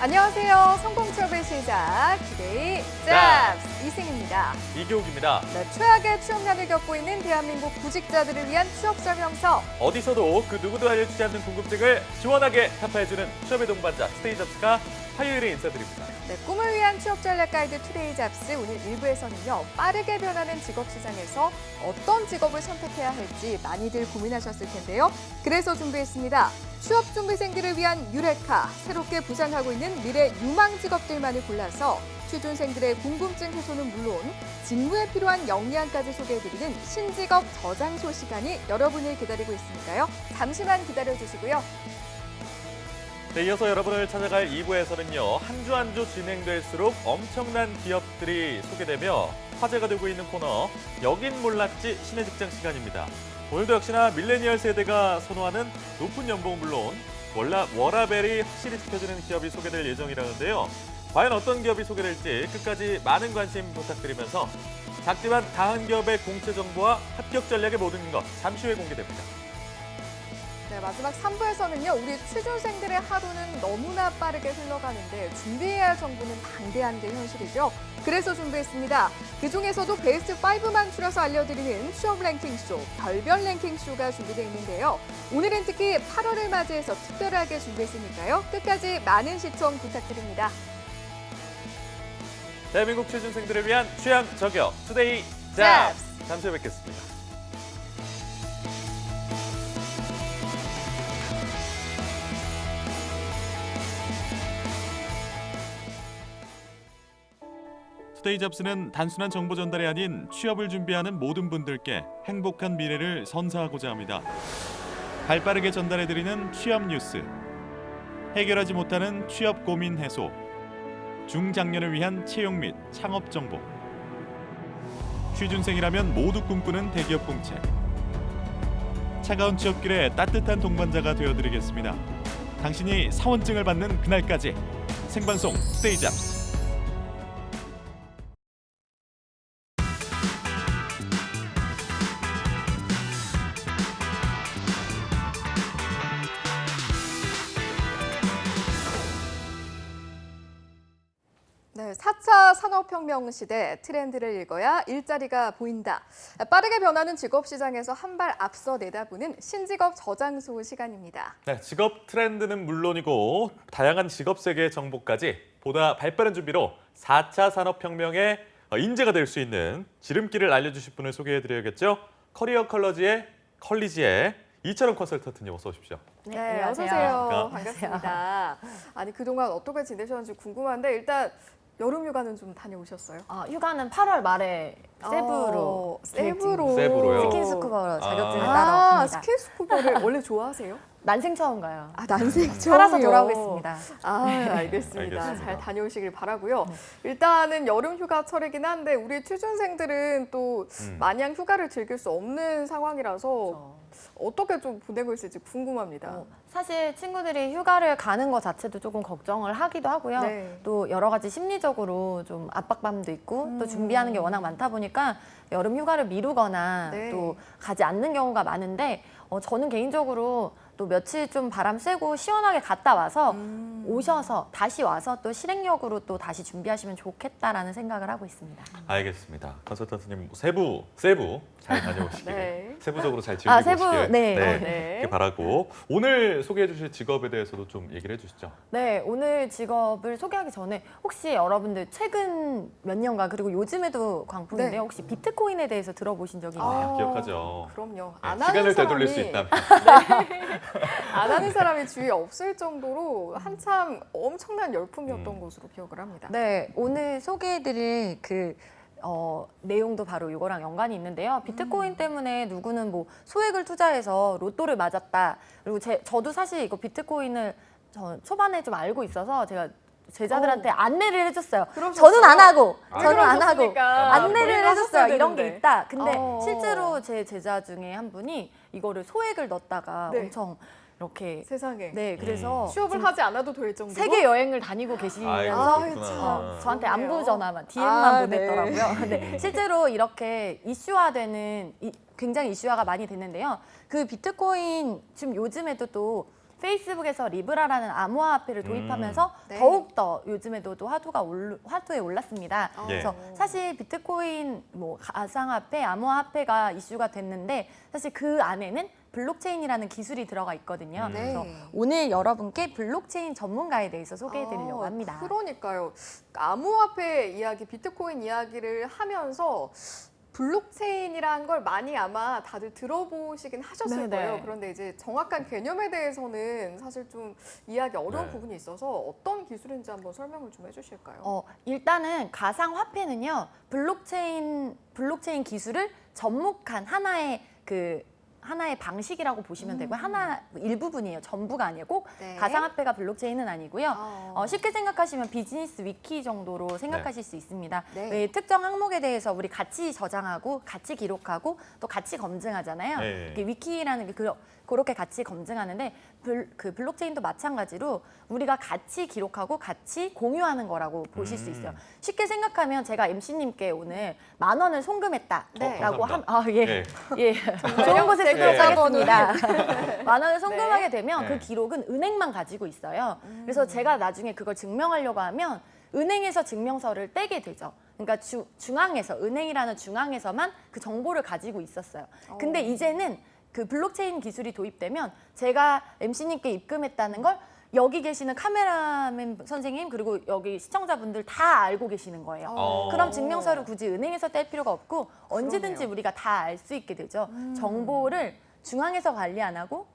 안녕하세요. 성공 취업의 시작, 투데이 잡스 이승입니다. 이교욱입니다. 네, 최악의 취업난을 겪고 있는 대한민국 구직자들을 위한 취업 설명서. 어디서도 그 누구도 알려주지 않는 궁금증을 시원하게 타파해주는 취업의 동반자 투데이 잡스가 화요일에 인사드립니다. 네, 꿈을 위한 취업 전략 가이드 투데이 잡스 오늘 1부에서는요. 빠르게 변하는 직업 시장에서 어떤 직업을 선택해야 할지 많이들 고민하셨을 텐데요. 그래서 준비했습니다. 취업 준비생들을 위한 유레카, 새롭게 부상하고 있는 미래 유망 직업들만을 골라서 취준생들의 궁금증 해소는 물론 직무에 필요한 역량까지 소개해드리는 신직업 저장소 시간이 여러분을 기다리고 있으니까요. 잠시만 기다려주시고요. 네, 이어서 여러분을 찾아갈 2부에서는요. 한 주 한 주 진행될수록 엄청난 기업들이 소개되며 화제가 되고 있는 코너 여긴 몰랐지 신의 직장 시간입니다. 오늘도 역시나 밀레니얼 세대가 선호하는 높은 연봉 물론 워라밸이 확실히 지켜지는 기업이 소개될 예정이라는데요. 과연 어떤 기업이 소개될지 끝까지 많은 관심 부탁드리면서 작지만 다한 기업의 공채 정보와 합격 전략의 모든 것 잠시 후에 공개됩니다. 네, 마지막 3부에서는요. 우리 취준생들의 하루는 너무나 빠르게 흘러가는데 준비해야 할 정보는 방대한 게 현실이죠. 그래서 준비했습니다. 그중에서도 베스트 5만 추려서 알려드리는 취업 랭킹쇼, 별별 랭킹쇼가 준비되어 있는데요. 오늘은 특히 8월을 맞이해서 특별하게 준비했으니까요. 끝까지 많은 시청 부탁드립니다. 대한민국 취준생들을 위한 취향 저격 투데이 잡스 잠시 후에 뵙겠습니다. 투데이 잡스는 단순한 정보 전달이 아닌 취업을 준비하는 모든 분들께 행복한 미래를 선사하고자 합니다. 발빠르게 전달해드리는 취업 뉴스, 해결하지 못하는 취업 고민 해소, 중장년을 위한 채용 및 창업 정보, 취준생이라면 모두 꿈꾸는 대기업 공채, 차가운 취업길에 따뜻한 동반자가 되어드리겠습니다. 당신이 사원증을 받는 그날까지 생방송 투데이 잡스. 네, 4차 산업혁명 시대 트렌드를 읽어야 일자리가 보인다. 빠르게 변하는 직업 시장에서 한 발 앞서 내다보는 신직업 저장소 시간입니다. 네, 직업 트렌드는 물론이고 다양한 직업 세계의 정보까지 보다 발빠른 준비로 4차 산업혁명의 인재가 될 수 있는 지름길을 알려주실 분을 소개해드려야겠죠. 커리어 컬리지의 이철원 컨설턴트님 어서 오십시오. 네, 어서 오세요. 반갑습니다. 아니 그동안 어떻게 지내셨는지 궁금한데 일단 여름휴가는 좀 다녀오셨어요? 휴가는 8월 말에 세부로 세부로요? 스킨스쿠버 자격증을 따러 갑니다. 스킨스쿠버를 원래 좋아하세요? 난생 처음 가요. 난생 처음이요? 살아서 돌아오겠습니다. 알겠습니다. 알겠습니다. 잘 다녀오시길 바라고요. 일단은 여름 휴가철이긴 한데 우리 취준생들은 또 마냥 휴가를 즐길 수 없는 상황이라서 어떻게 좀 보내고 있을지 궁금합니다. 사실 친구들이 휴가를 가는 것 자체도 조금 걱정을 하기도 하고요. 네. 또 여러 가지 심리적으로 좀 압박감도 있고 또 준비하는 게 워낙 많다 보니까 여름 휴가를 미루거나 네. 또 가지 않는 경우가 많은데 저는 개인적으로 또 며칠 좀 바람 쐬고 시원하게 갔다 와서 오셔서 다시 와서 또 실행력으로 또 다시 준비하시면 좋겠다라는 생각을 하고 있습니다. 알겠습니다. 컨설턴트님 세부 잘 다녀오시길 네. 세부적으로 잘 즐기고 세부, 오시길 네. 이렇게 바라고 오늘 소개해 주실 직업에 대해서도 좀 얘기를 해주시죠. 네, 오늘 직업을 소개하기 전에 혹시 여러분들 최근 몇 년간 그리고 요즘에도 광풍인데요. 네. 혹시 비트코인에 대해서 들어보신 적이 있나요? 기억하죠. 그럼요. 네, 안 하는 시간을 되돌릴 사람이- 수 있다면. 안 하는 사람이 주위에 없을 정도로 한참 엄청난 열풍이었던 것으로 기억을 합니다. 네, 오늘 소개해드릴 내용도 바로 이거랑 연관이 있는데요. 비트코인 때문에 누구는 뭐 소액을 투자해서 로또를 맞았다. 그리고 저도 사실 이거 비트코인을 초반에 좀 알고 있어서 제가 제자들한테 안내를 해줬어요. 그러셨어요? 저는 안 하고, 왜 저는 안 하고 그러셨습니까? 안내를 우리가 해줬어요. 했어야 이런 게 되는데. 있다. 근데 실제로 실제로 제 제자 중에 한 분이 이거를 소액을 넣었다가 네. 엄청 이렇게 세상에 그래서 취업을 하지 않아도 될 정도로 세계 여행을 다니고 아이고, 계시면서 그렇구나. 저한테 그러네요. 안부 전화만 DM만 네. 보냈더라고요. 네, 실제로 이렇게 이슈화되는 굉장히 이슈화가 많이 됐는데요. 그 비트코인 지금 요즘에도 또 페이스북에서 리브라라는 암호화폐를 도입하면서 네. 더욱더 요즘에도 또 화두에 올랐습니다. 어. 그래서 사실 비트코인, 뭐 가상화폐, 암호화폐가 이슈가 됐는데 사실 그 안에는 블록체인이라는 기술이 들어가 있거든요. 네. 그래서 오늘 여러분께 블록체인 전문가에 대해서 소개해드리려고 합니다. 그러니까요. 암호화폐 이야기, 비트코인 이야기를 하면서 블록체인이라는 걸 많이 아마 다들 들어보시긴 하셨을 네네. 거예요. 그런데 이제 정확한 개념에 대해서는 사실 좀 이해하기 어려운 네. 부분이 있어서 어떤 기술인지 한번 설명을 좀 해주실까요? 일단은 가상화폐는요, 블록체인 기술을 접목한 하나의 방식이라고 보시면 되고요. 일부분이에요. 전부가 아니에요. 꼭 네. 가상화폐가 블록체인은 아니고요. 어. 쉽게 생각하시면 비즈니스 위키 정도로 생각하실 수 있습니다. 네. 왜 특정 항목에 대해서 우리 같이 저장하고 같이 기록하고 또 같이 검증하잖아요. 네. 이게 위키라는 게 그렇게 같이 검증하는데 그 블록체인도 마찬가지로 우리가 같이 기록하고 같이 공유하는 거라고 보실 수 있어요. 쉽게 생각하면 제가 MC님께 오늘 10,000원을 송금했다라고 감사합니다. 예. 네. 예. 좋은 곳에 제 쓰도록 계좌번호를. 하겠습니다. 10,000원을 송금하게 되면 네. 그 기록은 은행만 가지고 있어요. 그래서 제가 나중에 그걸 증명하려고 하면 은행에서 증명서를 떼게 되죠. 그러니까 중앙에서, 은행이라는 중앙에서만 그 정보를 가지고 있었어요. 근데 이제는 그 블록체인 기술이 도입되면 제가 MC님께 입금했다는 걸 여기 계시는 카메라맨 선생님 그리고 여기 시청자분들 다 알고 계시는 거예요. 그럼 증명서를 굳이 은행에서 뗄 필요가 없고 언제든지 그러네요. 우리가 다 알 수 있게 되죠. 정보를 중앙에서 관리 안 하고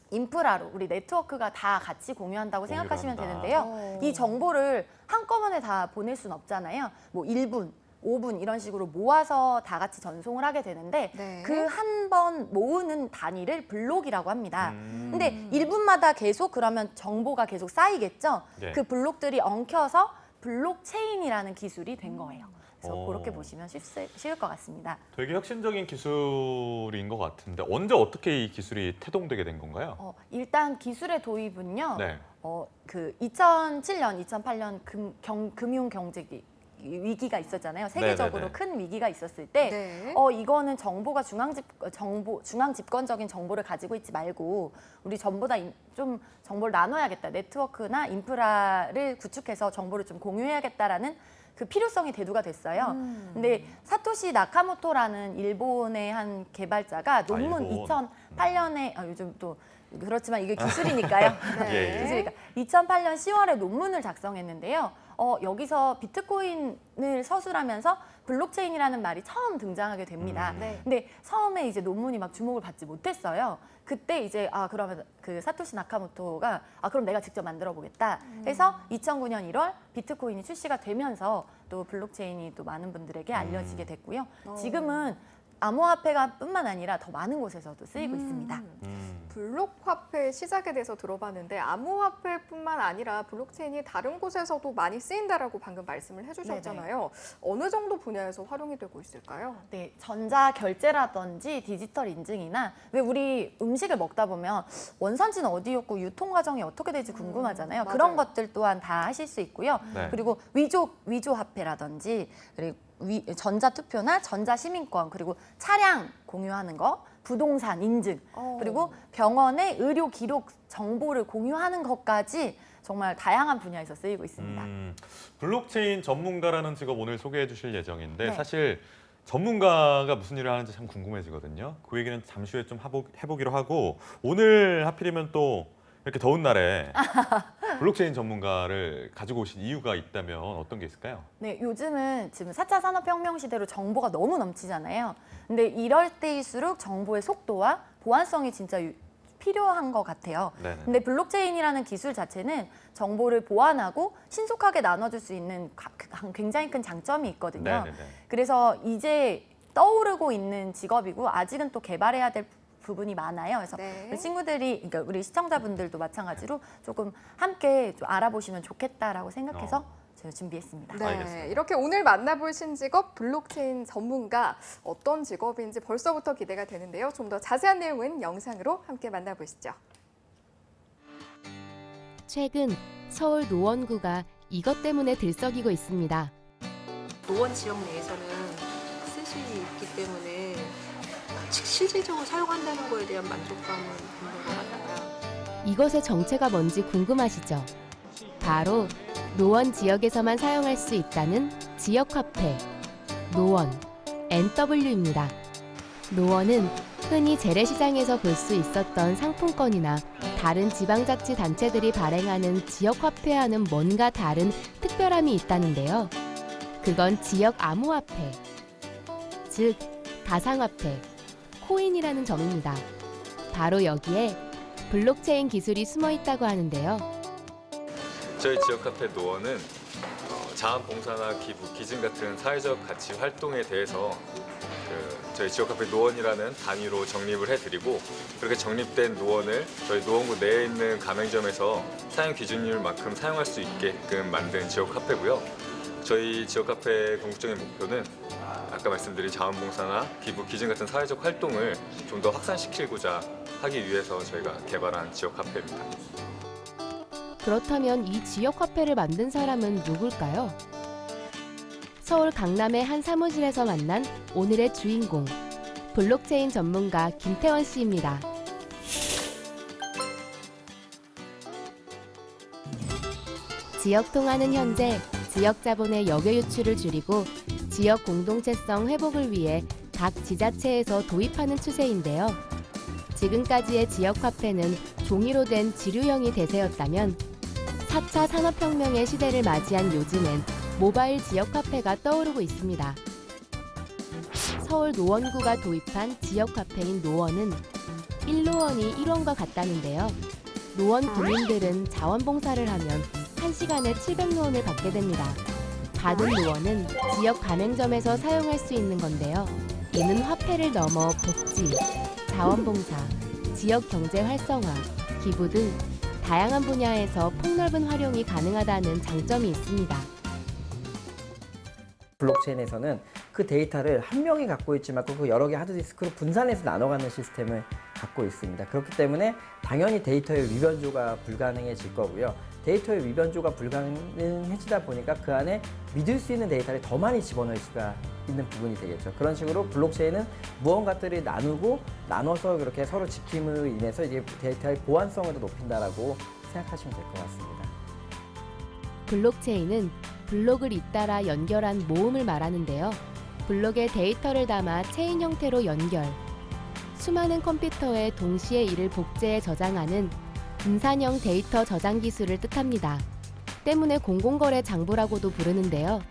인프라로 우리 네트워크가 다 같이 공유한다고 생각하시면 공유를 한다. 되는데요. 이 정보를 한꺼번에 다 보낼 수는 없잖아요. 뭐 1분, 5분 이런 식으로 모아서 다 같이 전송을 하게 되는데 네. 그 한 번 모으는 단위를 블록이라고 합니다. 음. 근데 1분마다 계속 그러면 정보가 계속 쌓이겠죠. 네. 그 블록들이 엉켜서 블록체인이라는 기술이 된 거예요. 그래서 오. 그렇게 보시면 쉬울 것 같습니다. 되게 혁신적인 기술인 것 같은데 언제 어떻게 이 기술이 태동되게 된 건가요? 일단 기술의 도입은요. 네. 그 2007년, 2008년 금융 경제 위기가 있었잖아요. 세계적으로 네네네. 큰 위기가 있었을 때 네. 이거는 정보가 중앙 집권적인 정보를 가지고 있지 말고 우리 전부 다 좀 정보를 나눠야겠다. 네트워크나 인프라를 구축해서 정보를 좀 공유해야겠다라는 그 필요성이 대두가 됐어요. 근데 사토시 나카모토라는 일본의 한 개발자가 논문 일본. 2008년에 요즘 또 그렇지만 이게 기술이니까요. 예, 예. 기술이니까 2008년 10월에 논문을 작성했는데요. 여기서 비트코인을 서술하면서 블록체인이라는 말이 처음 등장하게 됩니다. 네. 근데 처음에 이제 논문이 막 주목을 받지 못했어요. 그때 이제 그러면 그 사토시 나카모토가 그럼 내가 직접 만들어 보겠다 해서 2009년 1월 비트코인이 출시가 되면서 또 블록체인이 또 많은 분들에게 알려지게 됐고요. 지금은 암호화폐가 뿐만 아니라 더 많은 곳에서도 쓰이고 있습니다. 블록화폐 시작에 대해서 들어봤는데 암호화폐뿐만 아니라 블록체인이 다른 곳에서도 많이 쓰인다라고 방금 말씀을 해주셨잖아요. 어느 정도 분야에서 활용이 되고 있을까요? 네, 전자 결제라든지 디지털 인증이나 왜 우리 음식을 먹다 보면 원산지는 어디였고 유통 과정이 어떻게 될지 궁금하잖아요. 맞아요. 그런 것들 또한 다 하실 수 있고요. 네. 그리고 위조 화폐라든지 그리고 전자 투표나 전자 시민권 그리고 차량 공유하는 거, 부동산 인증 그리고 병원의 의료 기록 정보를 공유하는 것까지 정말 다양한 분야에서 쓰이고 있습니다. 블록체인 전문가라는 직업 오늘 소개해 주실 예정인데 네. 사실 전문가가 무슨 일을 하는지 참 궁금해지거든요. 그 얘기는 잠시 후에 좀 해보기로 하고 오늘 하필이면 또 이렇게 더운 날에 블록체인 전문가를 가지고 오신 이유가 있다면 어떤 게 있을까요? 네, 요즘은 지금 4차 산업혁명 시대로 정보가 너무 넘치잖아요. 근데 이럴 때일수록 정보의 속도와 보안성이 진짜 필요한 것 같아요. 네네. 근데 블록체인이라는 기술 자체는 정보를 보안하고 신속하게 나눠줄 수 있는 굉장히 큰 장점이 있거든요. 네네네. 그래서 이제 떠오르고 있는 직업이고 아직은 또 개발해야 될 부분이 많아요. 그래서 네. 친구들이, 그러니까 우리 시청자분들도 마찬가지로 조금 함께 좀 알아보시면 좋겠다라고 생각해서 제가 준비했습니다. 네, 알겠습니다. 이렇게 오늘 만나볼 신직업 블록체인 전문가 어떤 직업인지 벌써부터 기대가 되는데요. 좀 더 자세한 내용은 영상으로 함께 만나보시죠. 최근 서울 노원구가 이것 때문에 들썩이고 있습니다. 노원 지역 내에서는 쓸 수 있기 때문에 실질적으로 사용한다는 거에 대한 만족감은 있는 것 같아요. 이것의 정체가 뭔지 궁금하시죠? 바로 노원 지역에서만 사용할 수 있다는 지역 화폐, 노원, NW입니다. 노원은 흔히 재래시장에서 볼 수 있었던 상품권이나 다른 지방자치단체들이 발행하는 지역 화폐와는 뭔가 다른 특별함이 있다는데요. 그건 지역 암호화폐, 즉 가상화폐, 코인이라는 점입니다. 바로 여기에 블록체인 기술이 숨어 있다고 하는데요. 저희 지역 카페 노원은 자원봉사나 기부, 기증 같은 사회적 가치 활동에 대해서 저희 지역 카페 노원이라는 단위로 정립을 해드리고, 그렇게 정립된 노원을 저희 노원구 내에 있는 가맹점에서 사용 기준율만큼 사용할 수 있게끔 만든 지역 카페고요. 저희 지역 카페의 궁극적인 목표는 아까 말씀드린 자원봉사나 기부, 기증 같은 사회적 활동을 좀 더 확산시키고자 하기 위해서 저희가 개발한 지역 카페입니다. 그렇다면 이 지역 화폐를 만든 사람은 누굴까요? 서울 강남의 한 사무실에서 만난 오늘의 주인공, 블록체인 전문가 김태원 씨입니다. 지역 통화는 현재 지역 자본의 역외 유출을 줄이고 지역 공동체성 회복을 위해 각 지자체에서 도입하는 추세인데요. 지금까지의 지역 화폐는 종이로 된 지류형이 대세였다면 4차 산업혁명의 시대를 맞이한 요즘엔 모바일 지역 화폐가 떠오르고 있습니다. 서울 노원구가 도입한 지역 화폐인 노원은 1노원이 1원과 같다는데요. 노원 구민들은 자원봉사를 하면 1시간에 700노원을 받게 됩니다. 받은 노원은 지역 가맹점에서 사용할 수 있는 건데요. 이는 화폐를 넘어 복지, 자원봉사, 지역 경제 활성화, 기부 등 다양한 분야에서 폭넓은 활용이 가능하다는 장점이 있습니다. 블록체인에서는 그 데이터를 한 명이 갖고 있지 않고 그 여러 개 하드디스크로 분산해서 나눠가는 시스템을 갖고 있습니다. 그렇기 때문에 당연히 데이터의 위변조가 불가능해질 거고요. 데이터의 위변조가 불가능해지다 보니까 그 안에 믿을 수 있는 데이터를 더 많이 집어넣을 수가 있는 부분이 되겠죠. 그런 식으로 블록체인은 무언가들을 나눠서 그렇게 서로 지킴으로 인해서 이제 데이터의 보안성을 더 높인다라고 생각하시면 될 것 같습니다. 블록체인은 블록을 잇따라 연결한 모음을 말하는데요. 블록에 데이터를 담아 체인 형태로 연결, 수많은 컴퓨터에 동시에 이를 복제해 저장하는 분산형 데이터 저장 기술을 뜻합니다. 때문에 공공거래 장부라고도 부르는데요.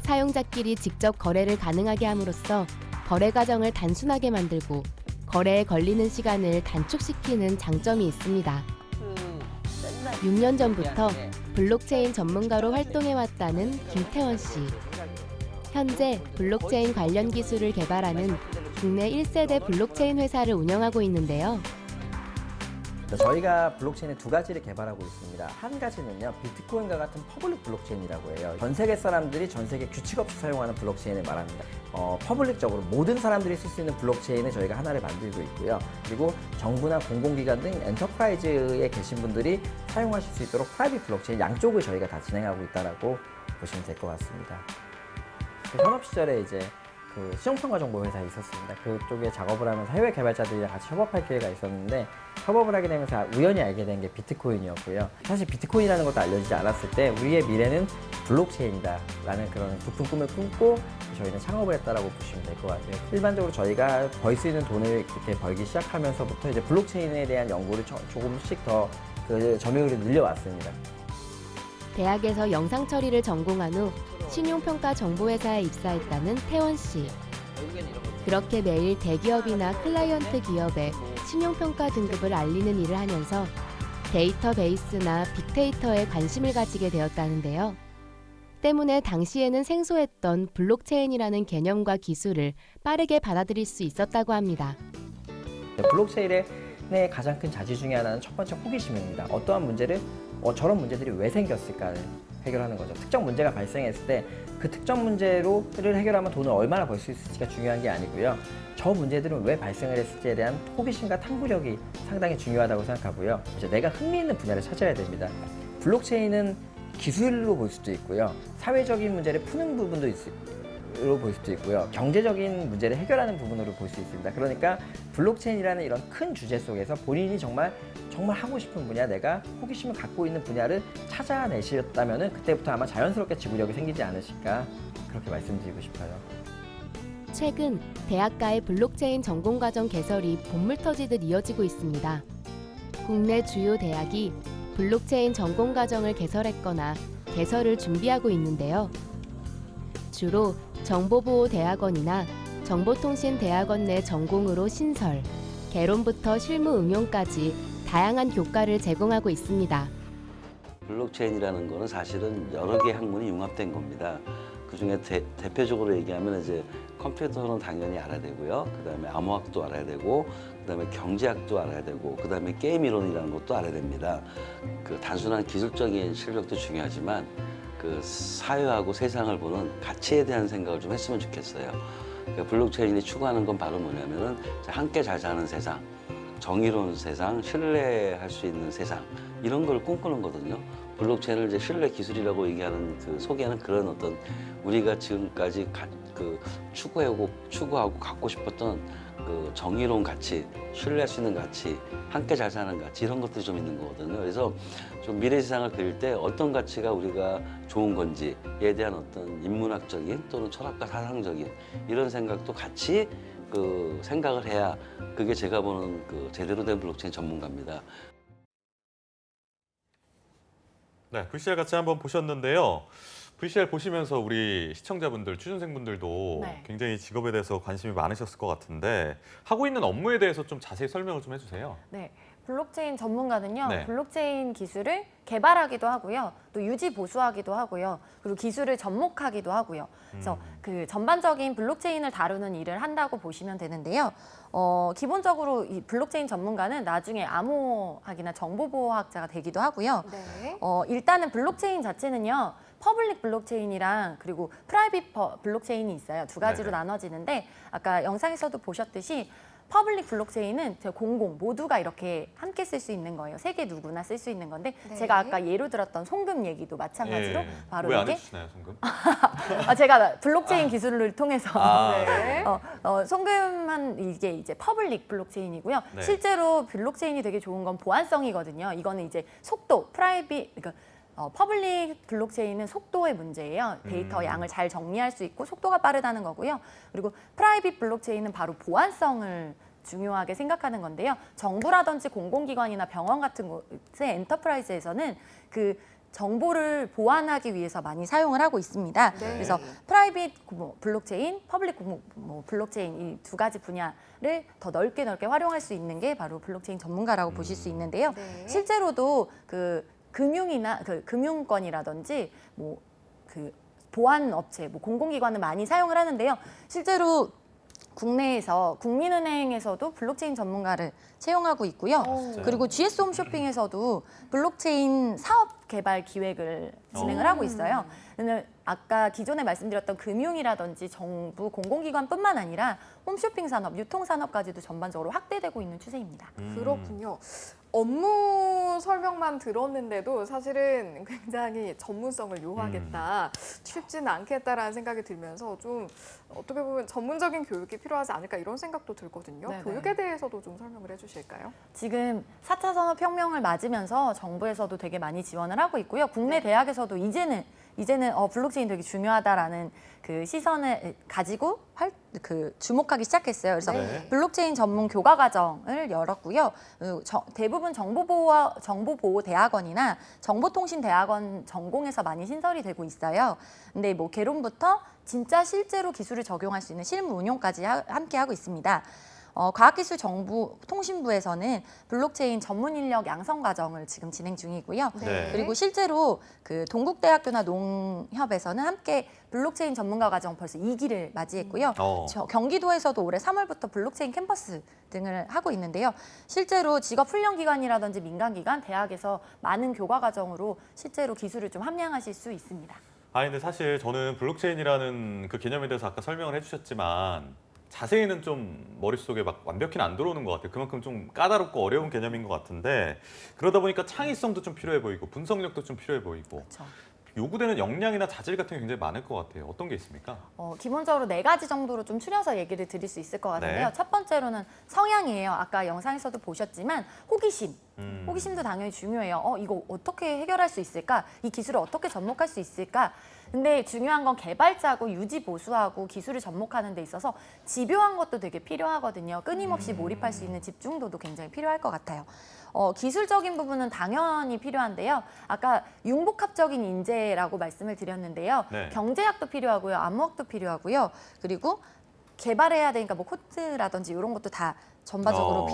사용자끼리 직접 거래를 가능하게 함으로써 거래 과정을 단순하게 만들고 거래에 걸리는 시간을 단축시키는 장점이 있습니다. 6년 전부터 블록체인 전문가로 활동해왔다는 김태원 씨. 현재 블록체인 관련 기술을 개발하는 국내 1세대 블록체인 회사를 운영하고 있는데요. 저희가 블록체인의 두 가지를 개발하고 있습니다. 한 가지는요, 비트코인과 같은 퍼블릭 블록체인이라고 해요. 전 세계 사람들이 전 세계 규칙 없이 사용하는 블록체인을 말합니다. 퍼블릭적으로 모든 사람들이 쓸 수 있는 블록체인을 저희가 하나를 만들고 있고요. 그리고 정부나 공공기관 등 엔터프라이즈에 계신 분들이 사용하실 수 있도록 프라이빗 블록체인 양쪽을 저희가 다 진행하고 있다라고 보시면 될 것 같습니다. 현업 시절에 이제 수정평가 정보 회사에 있었습니다. 그쪽에 작업을 하면서 해외 개발자들이랑 같이 협업할 기회가 있었는데 협업을 하게 되면서 우연히 알게 된 게 비트코인이었고요. 사실 비트코인이라는 것도 알려지지 않았을 때 우리의 미래는 블록체인이다라는 그런 깊은 꿈을 꿈고 저희는 창업을 했다라고 보시면 될 것 같아요. 일반적으로 저희가 벌 수 있는 돈을 이렇게 벌기 시작하면서부터 이제 블록체인에 대한 연구를 조금씩 더 점유율을 늘려왔습니다. 대학에서 영상 처리를 전공한 후 신용평가 정보회사에 입사했다는 태원 씨. 그렇게 매일 대기업이나 클라이언트 기업에 신용평가 등급을 알리는 일을 하면서 데이터베이스나 빅데이터에 관심을 가지게 되었다는데요. 때문에 당시에는 생소했던 블록체인이라는 개념과 기술을 빠르게 받아들일 수 있었다고 합니다. 블록체인의 가장 큰 자질 중에 하나는 첫 번째 호기심입니다. 어떠한 문제를 저런 문제들이 왜 생겼을까를 해결하는 거죠. 특정 문제가 발생했을 때 그 특정 문제를 해결하면 돈을 얼마나 벌 수 있을지가 중요한 게 아니고요. 저 문제들은 왜 발생을 했을지에 대한 호기심과 탐구력이 상당히 중요하다고 생각하고요. 이제 내가 흥미있는 분야를 찾아야 됩니다. 블록체인은 기술로 볼 수도 있고요. 사회적인 문제를 푸는 부분도 부분으로 볼 수도 있고요. 경제적인 문제를 해결하는 부분으로 볼 수 있습니다. 그러니까 블록체인이라는 이런 큰 주제 속에서 본인이 정말 하고 싶은 분야, 내가 호기심을 갖고 있는 분야를 찾아내셨다면 그때부터 아마 자연스럽게 지구력이 생기지 않으실까 그렇게 말씀드리고 싶어요. 최근 대학가의 블록체인 전공과정 개설이 본물터지듯 이어지고 있습니다. 국내 주요 대학이 블록체인 전공과정을 개설했거나 개설을 준비하고 있는데요. 주로 정보보호대학원이나 정보통신대학원 내 전공으로 신설, 개론부터 실무 응용까지 다양한 교과를 제공하고 있습니다. 블록체인이라는 거는 사실은 여러 개의 학문이 융합된 겁니다. 그중에 대표적으로 얘기하면 이제 컴퓨터는 당연히 알아야 되고요. 그다음에 암호학도 알아야 되고, 그다음에 경제학도 알아야 되고, 그다음에 게임 이론이라는 것도 알아야 됩니다. 그 단순한 기술적인 실력도 중요하지만 그 사회하고 세상을 보는 가치에 대한 생각을 좀 했으면 좋겠어요. 그러니까 블록체인이 추구하는 건 바로 뭐냐면은 함께 잘 사는 세상, 정의로운 세상, 신뢰할 수 있는 세상 이런 걸 꿈꾸는 거거든요. 블록체인을 이제 신뢰 기술이라고 얘기하는 그 속에는 그런 어떤 우리가 지금까지 추구하고 갖고 싶었던 그 정의로운 가치, 신뢰할 수 있는 가치, 함께 잘 사는 가치 이런 것들이 좀 있는 거거든요. 그래서 좀 미래 세상을 그릴 때 어떤 가치가 우리가 좋은 건지에 대한 어떤 인문학적인 또는 철학과 사상적인 이런 생각도 같이 그 생각을 해야 그게 제가 보는 그 제대로 된 블록체인 전문가입니다. 네, VCR 같이 한번 보셨는데요. VCR 보시면서 우리 시청자분들, 취준생분들도 네. 굉장히 직업에 대해서 관심이 많으셨을 것 같은데 하고 있는 업무에 대해서 좀 자세히 설명을 좀 해주세요. 네, 블록체인 전문가는요, 네. 블록체인 기술을 개발하기도 하고요, 또 유지 보수하기도 하고요, 그리고 기술을 접목하기도 하고요. 그래서 그 전반적인 블록체인을 다루는 일을 한다고 보시면 되는데요. 기본적으로 이 블록체인 전문가는 나중에 암호학이나 정보보호학자가 되기도 하고요. 네. 일단은 블록체인 자체는요, 퍼블릭 블록체인이랑 그리고 프라이빗 블록체인이 있어요. 두 가지로 네네. 나눠지는데 아까 영상에서도 보셨듯이 퍼블릭 블록체인은 공공 모두가 이렇게 함께 쓸 수 있는 거예요. 세계 누구나 쓸 수 있는 건데 네. 제가 아까 예로 들었던 송금 얘기도 마찬가지로 바로 왜안 이게 해주시나요, 송금? 제가 블록체인 기술을 통해서 네. 송금한 이게 이제 퍼블릭 블록체인이고요. 네. 실제로 블록체인이 되게 좋은 건 보안성이거든요. 이거는 이제 속도, 프라이빗, 그러니까 퍼블릭 블록체인은 속도의 문제예요. 데이터 양을 잘 정리할 수 있고 속도가 빠르다는 거고요. 그리고 프라이빗 블록체인은 바로 보안성을 중요하게 생각하는 건데요. 정부라든지 공공기관이나 병원 같은 곳의 엔터프라이즈에서는 그 정보를 보안하기 위해서 많이 사용을 하고 있습니다. 네. 그래서 프라이빗 블록체인, 퍼블릭 블록체인 이 두 가지 분야를 더 넓게 활용할 수 있는 게 바로 블록체인 전문가라고 보실 수 있는데요. 네. 실제로도 그 금융이나 그 금융권이라든지 뭐 그 보안 업체, 뭐 공공기관은 많이 사용을 하는데요. 실제로 국내에서 국민은행에서도 블록체인 전문가를 채용하고 있고요. 진짜요? 그리고 GS 홈쇼핑에서도 블록체인 사업 개발 기획을 진행을 하고 있어요. 근데 아까 기존에 말씀드렸던 금융이라든지 정부 공공기관뿐만 아니라 홈쇼핑 산업, 유통 산업까지도 전반적으로 확대되고 있는 추세입니다. 그렇군요. 업무 설명만 들었는데도 사실은 굉장히 전문성을 요하겠다, 쉽지는 않겠다라는 생각이 들면서 좀 어떻게 보면 전문적인 교육이 필요하지 않을까 이런 생각도 들거든요. 네네. 교육에 대해서도 좀 설명을 해주실까요? 지금 4차 산업혁명을 맞으면서 정부에서도 되게 많이 지원을 하고 있고요. 국내 네. 대학에서도 이제는 블록체인 되게 중요하다라는 그 시선을 가지고 주목하기 시작했어요. 그래서 네. 블록체인 전문 교과 과정을 열었고요. 대부분 정보보호대학원이나 정보통신대학원 전공에서 많이 신설이 되고 있어요. 근데 뭐 개론부터 진짜 실제로 기술을 적용할 수 있는 실무 운용까지 함께 하고 있습니다. 과학기술정보통신부에서는 블록체인 전문 인력 양성 과정을 지금 진행 중이고요. 네. 그리고 실제로 그 동국대학교나 농협에서는 함께 블록체인 전문가 과정 벌써 2기를 맞이했고요. 경기도에서도 올해 3월부터 블록체인 캠퍼스 등을 하고 있는데요. 실제로 직업훈련기관이라든지 민간기관, 대학에서 많은 교과 과정으로 실제로 기술을 좀 함양하실 수 있습니다. 근데 사실 저는 블록체인이라는 그 개념에 대해서 아까 설명을 해주셨지만 자세히는 좀 머릿속에 막 완벽히는 안 들어오는 것 같아요. 그만큼 좀 까다롭고 어려운 개념인 것 같은데 그러다 보니까 창의성도 좀 필요해 보이고 분석력도 좀 필요해 보이고 그렇죠. 요구되는 역량이나 자질 같은 게 굉장히 많을 것 같아요. 어떤 게 있습니까? 기본적으로 4가지 정도로 좀 추려서 얘기를 드릴 수 있을 것 같은데요. 네. 첫 번째로는 성향이에요. 아까 영상에서도 보셨지만 호기심. 호기심도 당연히 중요해요. 이거 어떻게 해결할 수 있을까? 이 기술을 어떻게 접목할 수 있을까? 근데 중요한 건 개발자고 유지 보수하고 기술을 접목하는 데 있어서 집요한 것도 되게 필요하거든요. 끊임없이 몰입할 수 있는 집중도도 굉장히 필요할 것 같아요. 기술적인 부분은 당연히 필요한데요. 아까 융복합적인 인재라고 말씀을 드렸는데요. 네. 경제학도 필요하고요. 안무학도 필요하고요. 그리고 개발해야 되니까 뭐 코드라든지 이런 것도 다 전반적으로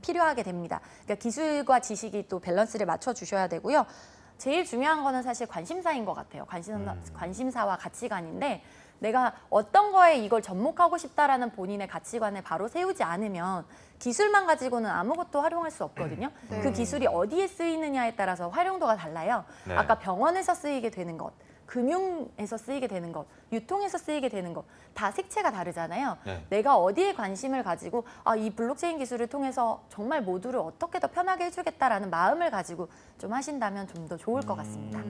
필요하게 됩니다. 그러니까 기술과 지식이 또 밸런스를 맞춰 주셔야 되고요. 제일 중요한 거는 사실 관심사인 것 같아요. 관심사와 가치관인데 내가 어떤 거에 이걸 접목하고 싶다라는 본인의 가치관을 바로 세우지 않으면 기술만 가지고는 아무것도 활용할 수 없거든요. 네. 그 기술이 어디에 쓰이느냐에 따라서 활용도가 달라요. 네. 아까 병원에서 쓰이게 되는 것, 금융에서 쓰이게 되는 것, 유통에서 쓰이게 되는 것, 다 색채가 다르잖아요. 네. 내가 어디에 관심을 가지고 이 블록체인 기술을 통해서 정말 모두를 어떻게 더 편하게 해주겠다라는 마음을 가지고 좀 하신다면 좀 더 좋을 것 같습니다.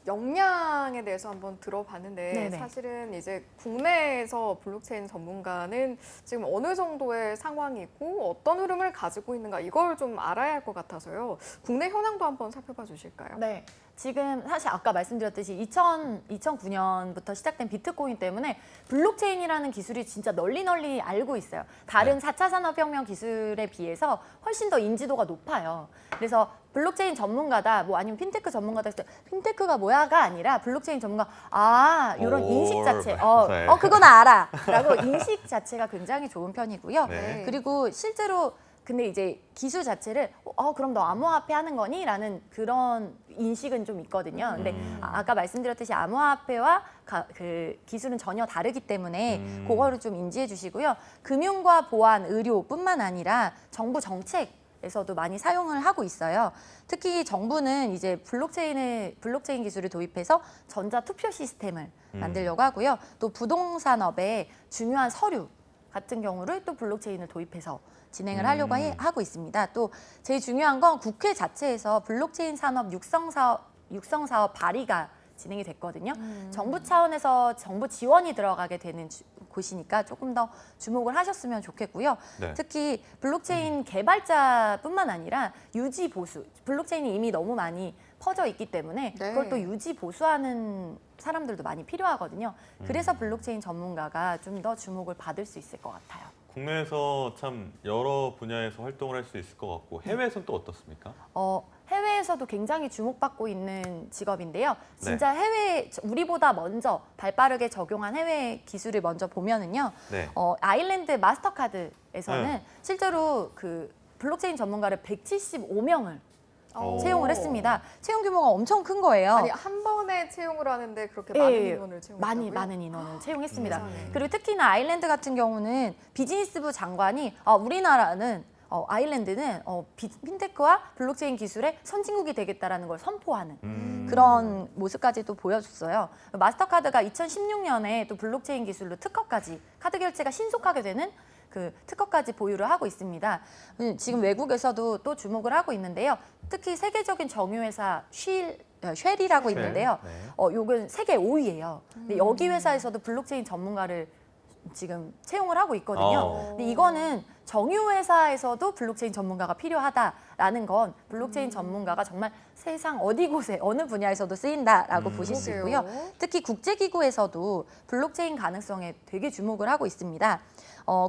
역량에 대해서 한번 들어봤는데 네네. 사실은 이제 국내에서 블록체인 전문가는 지금 어느 정도의 상황이고 어떤 흐름을 가지고 있는가 이걸 좀 알아야 할 것 같아서요. 국내 현황도 한번 살펴봐 주실까요? 네. 지금 사실 아까 말씀드렸듯이 2009년부터 시작된 비트코인 때문에 블록체인이라는 기술이 진짜 널리 알고 있어요. 다른 4차 산업혁명 기술에 비해서 훨씬 더 인지도가 높아요. 그래서 블록체인 전문가다, 뭐 아니면 핀테크 전문가다 했을 때 핀테크가 뭐야가 아니라 블록체인 전문가, 이런 인식 자체, 네. 그건 알아 라고 인식 자체가 굉장히 좋은 편이고요. 네. 그리고 실제로 근데 이제 기술 자체를 그럼 너 암호화폐 하는 거니? 라는 그런 인식은 좀 있거든요. 근데 아까 말씀드렸듯이 암호화폐와 그 기술은 전혀 다르기 때문에 그거를 좀 인지해 주시고요. 금융과 보안, 의료뿐만 아니라 정부 정책에서도 많이 사용을 하고 있어요. 특히 정부는 이제 블록체인 기술을 도입해서 전자 투표 시스템을 만들려고 하고요. 또 부동산업의 중요한 서류 같은 경우를 또 블록체인을 도입해서 진행을 하려고 하고 있습니다. 또 제일 중요한 건 국회 자체에서 블록체인 산업 육성 사업 발의가 진행이 됐거든요. 정부 차원에서 정부 지원이 들어가게 되는 곳이니까 조금 더 주목을 하셨으면 좋겠고요. 네. 특히 블록체인 개발자뿐만 아니라 유지 보수, 블록체인이 이미 너무 많이 퍼져 있기 때문에 네. 그걸 또 유지 보수하는 사람들도 많이 필요하거든요. 그래서 블록체인 전문가가 좀 더 주목을 받을 수 있을 것 같아요. 국내에서 참 여러 분야에서 활동을 할 수 있을 것 같고 해외에서는 또 어떻습니까? 해외에서도 굉장히 주목받고 있는 직업인데요. 진짜 네. 우리보다 먼저 발빠르게 적용한 해외 기술을 먼저 보면은요. 네. 아일랜드 마스터카드에서는 네. 실제로 그 블록체인 전문가를 175명을 오. 채용을 했습니다. 채용 규모가 엄청 큰 거예요. 아니 한 번에 채용을 하는데 그렇게 많은 인원을 채용했다고요? 많은 인원을 채용했습니다. 세상에. 그리고 특히나 아일랜드 같은 경우는 비즈니스부 장관이 우리나라는 아일랜드는 핀테크와 블록체인 기술의 선진국이 되겠다라는 걸 선포하는 그런 모습까지도 보여줬어요. 마스터카드가 2016년에 또 블록체인 기술로 특허까지 카드 결제가 신속하게 되는 그 특허까지 보유를 하고 있습니다. 지금 외국에서도 또 주목을 하고 있는데요. 특히 세계적인 정유회사 쉘이라고 있는데요. 네. 요건 세계 5위예요. 근데 여기 회사에서도 블록체인 전문가를 지금 채용을 하고 있거든요. 근데 이거는 정유회사에서도 블록체인 전문가가 필요하다라는 건 블록체인 전문가가 정말 세상 어디 곳에 어느 분야에서도 쓰인다라고 보실 수 있고요. 특히 국제기구에서도 블록체인 가능성에 되게 주목을 하고 있습니다.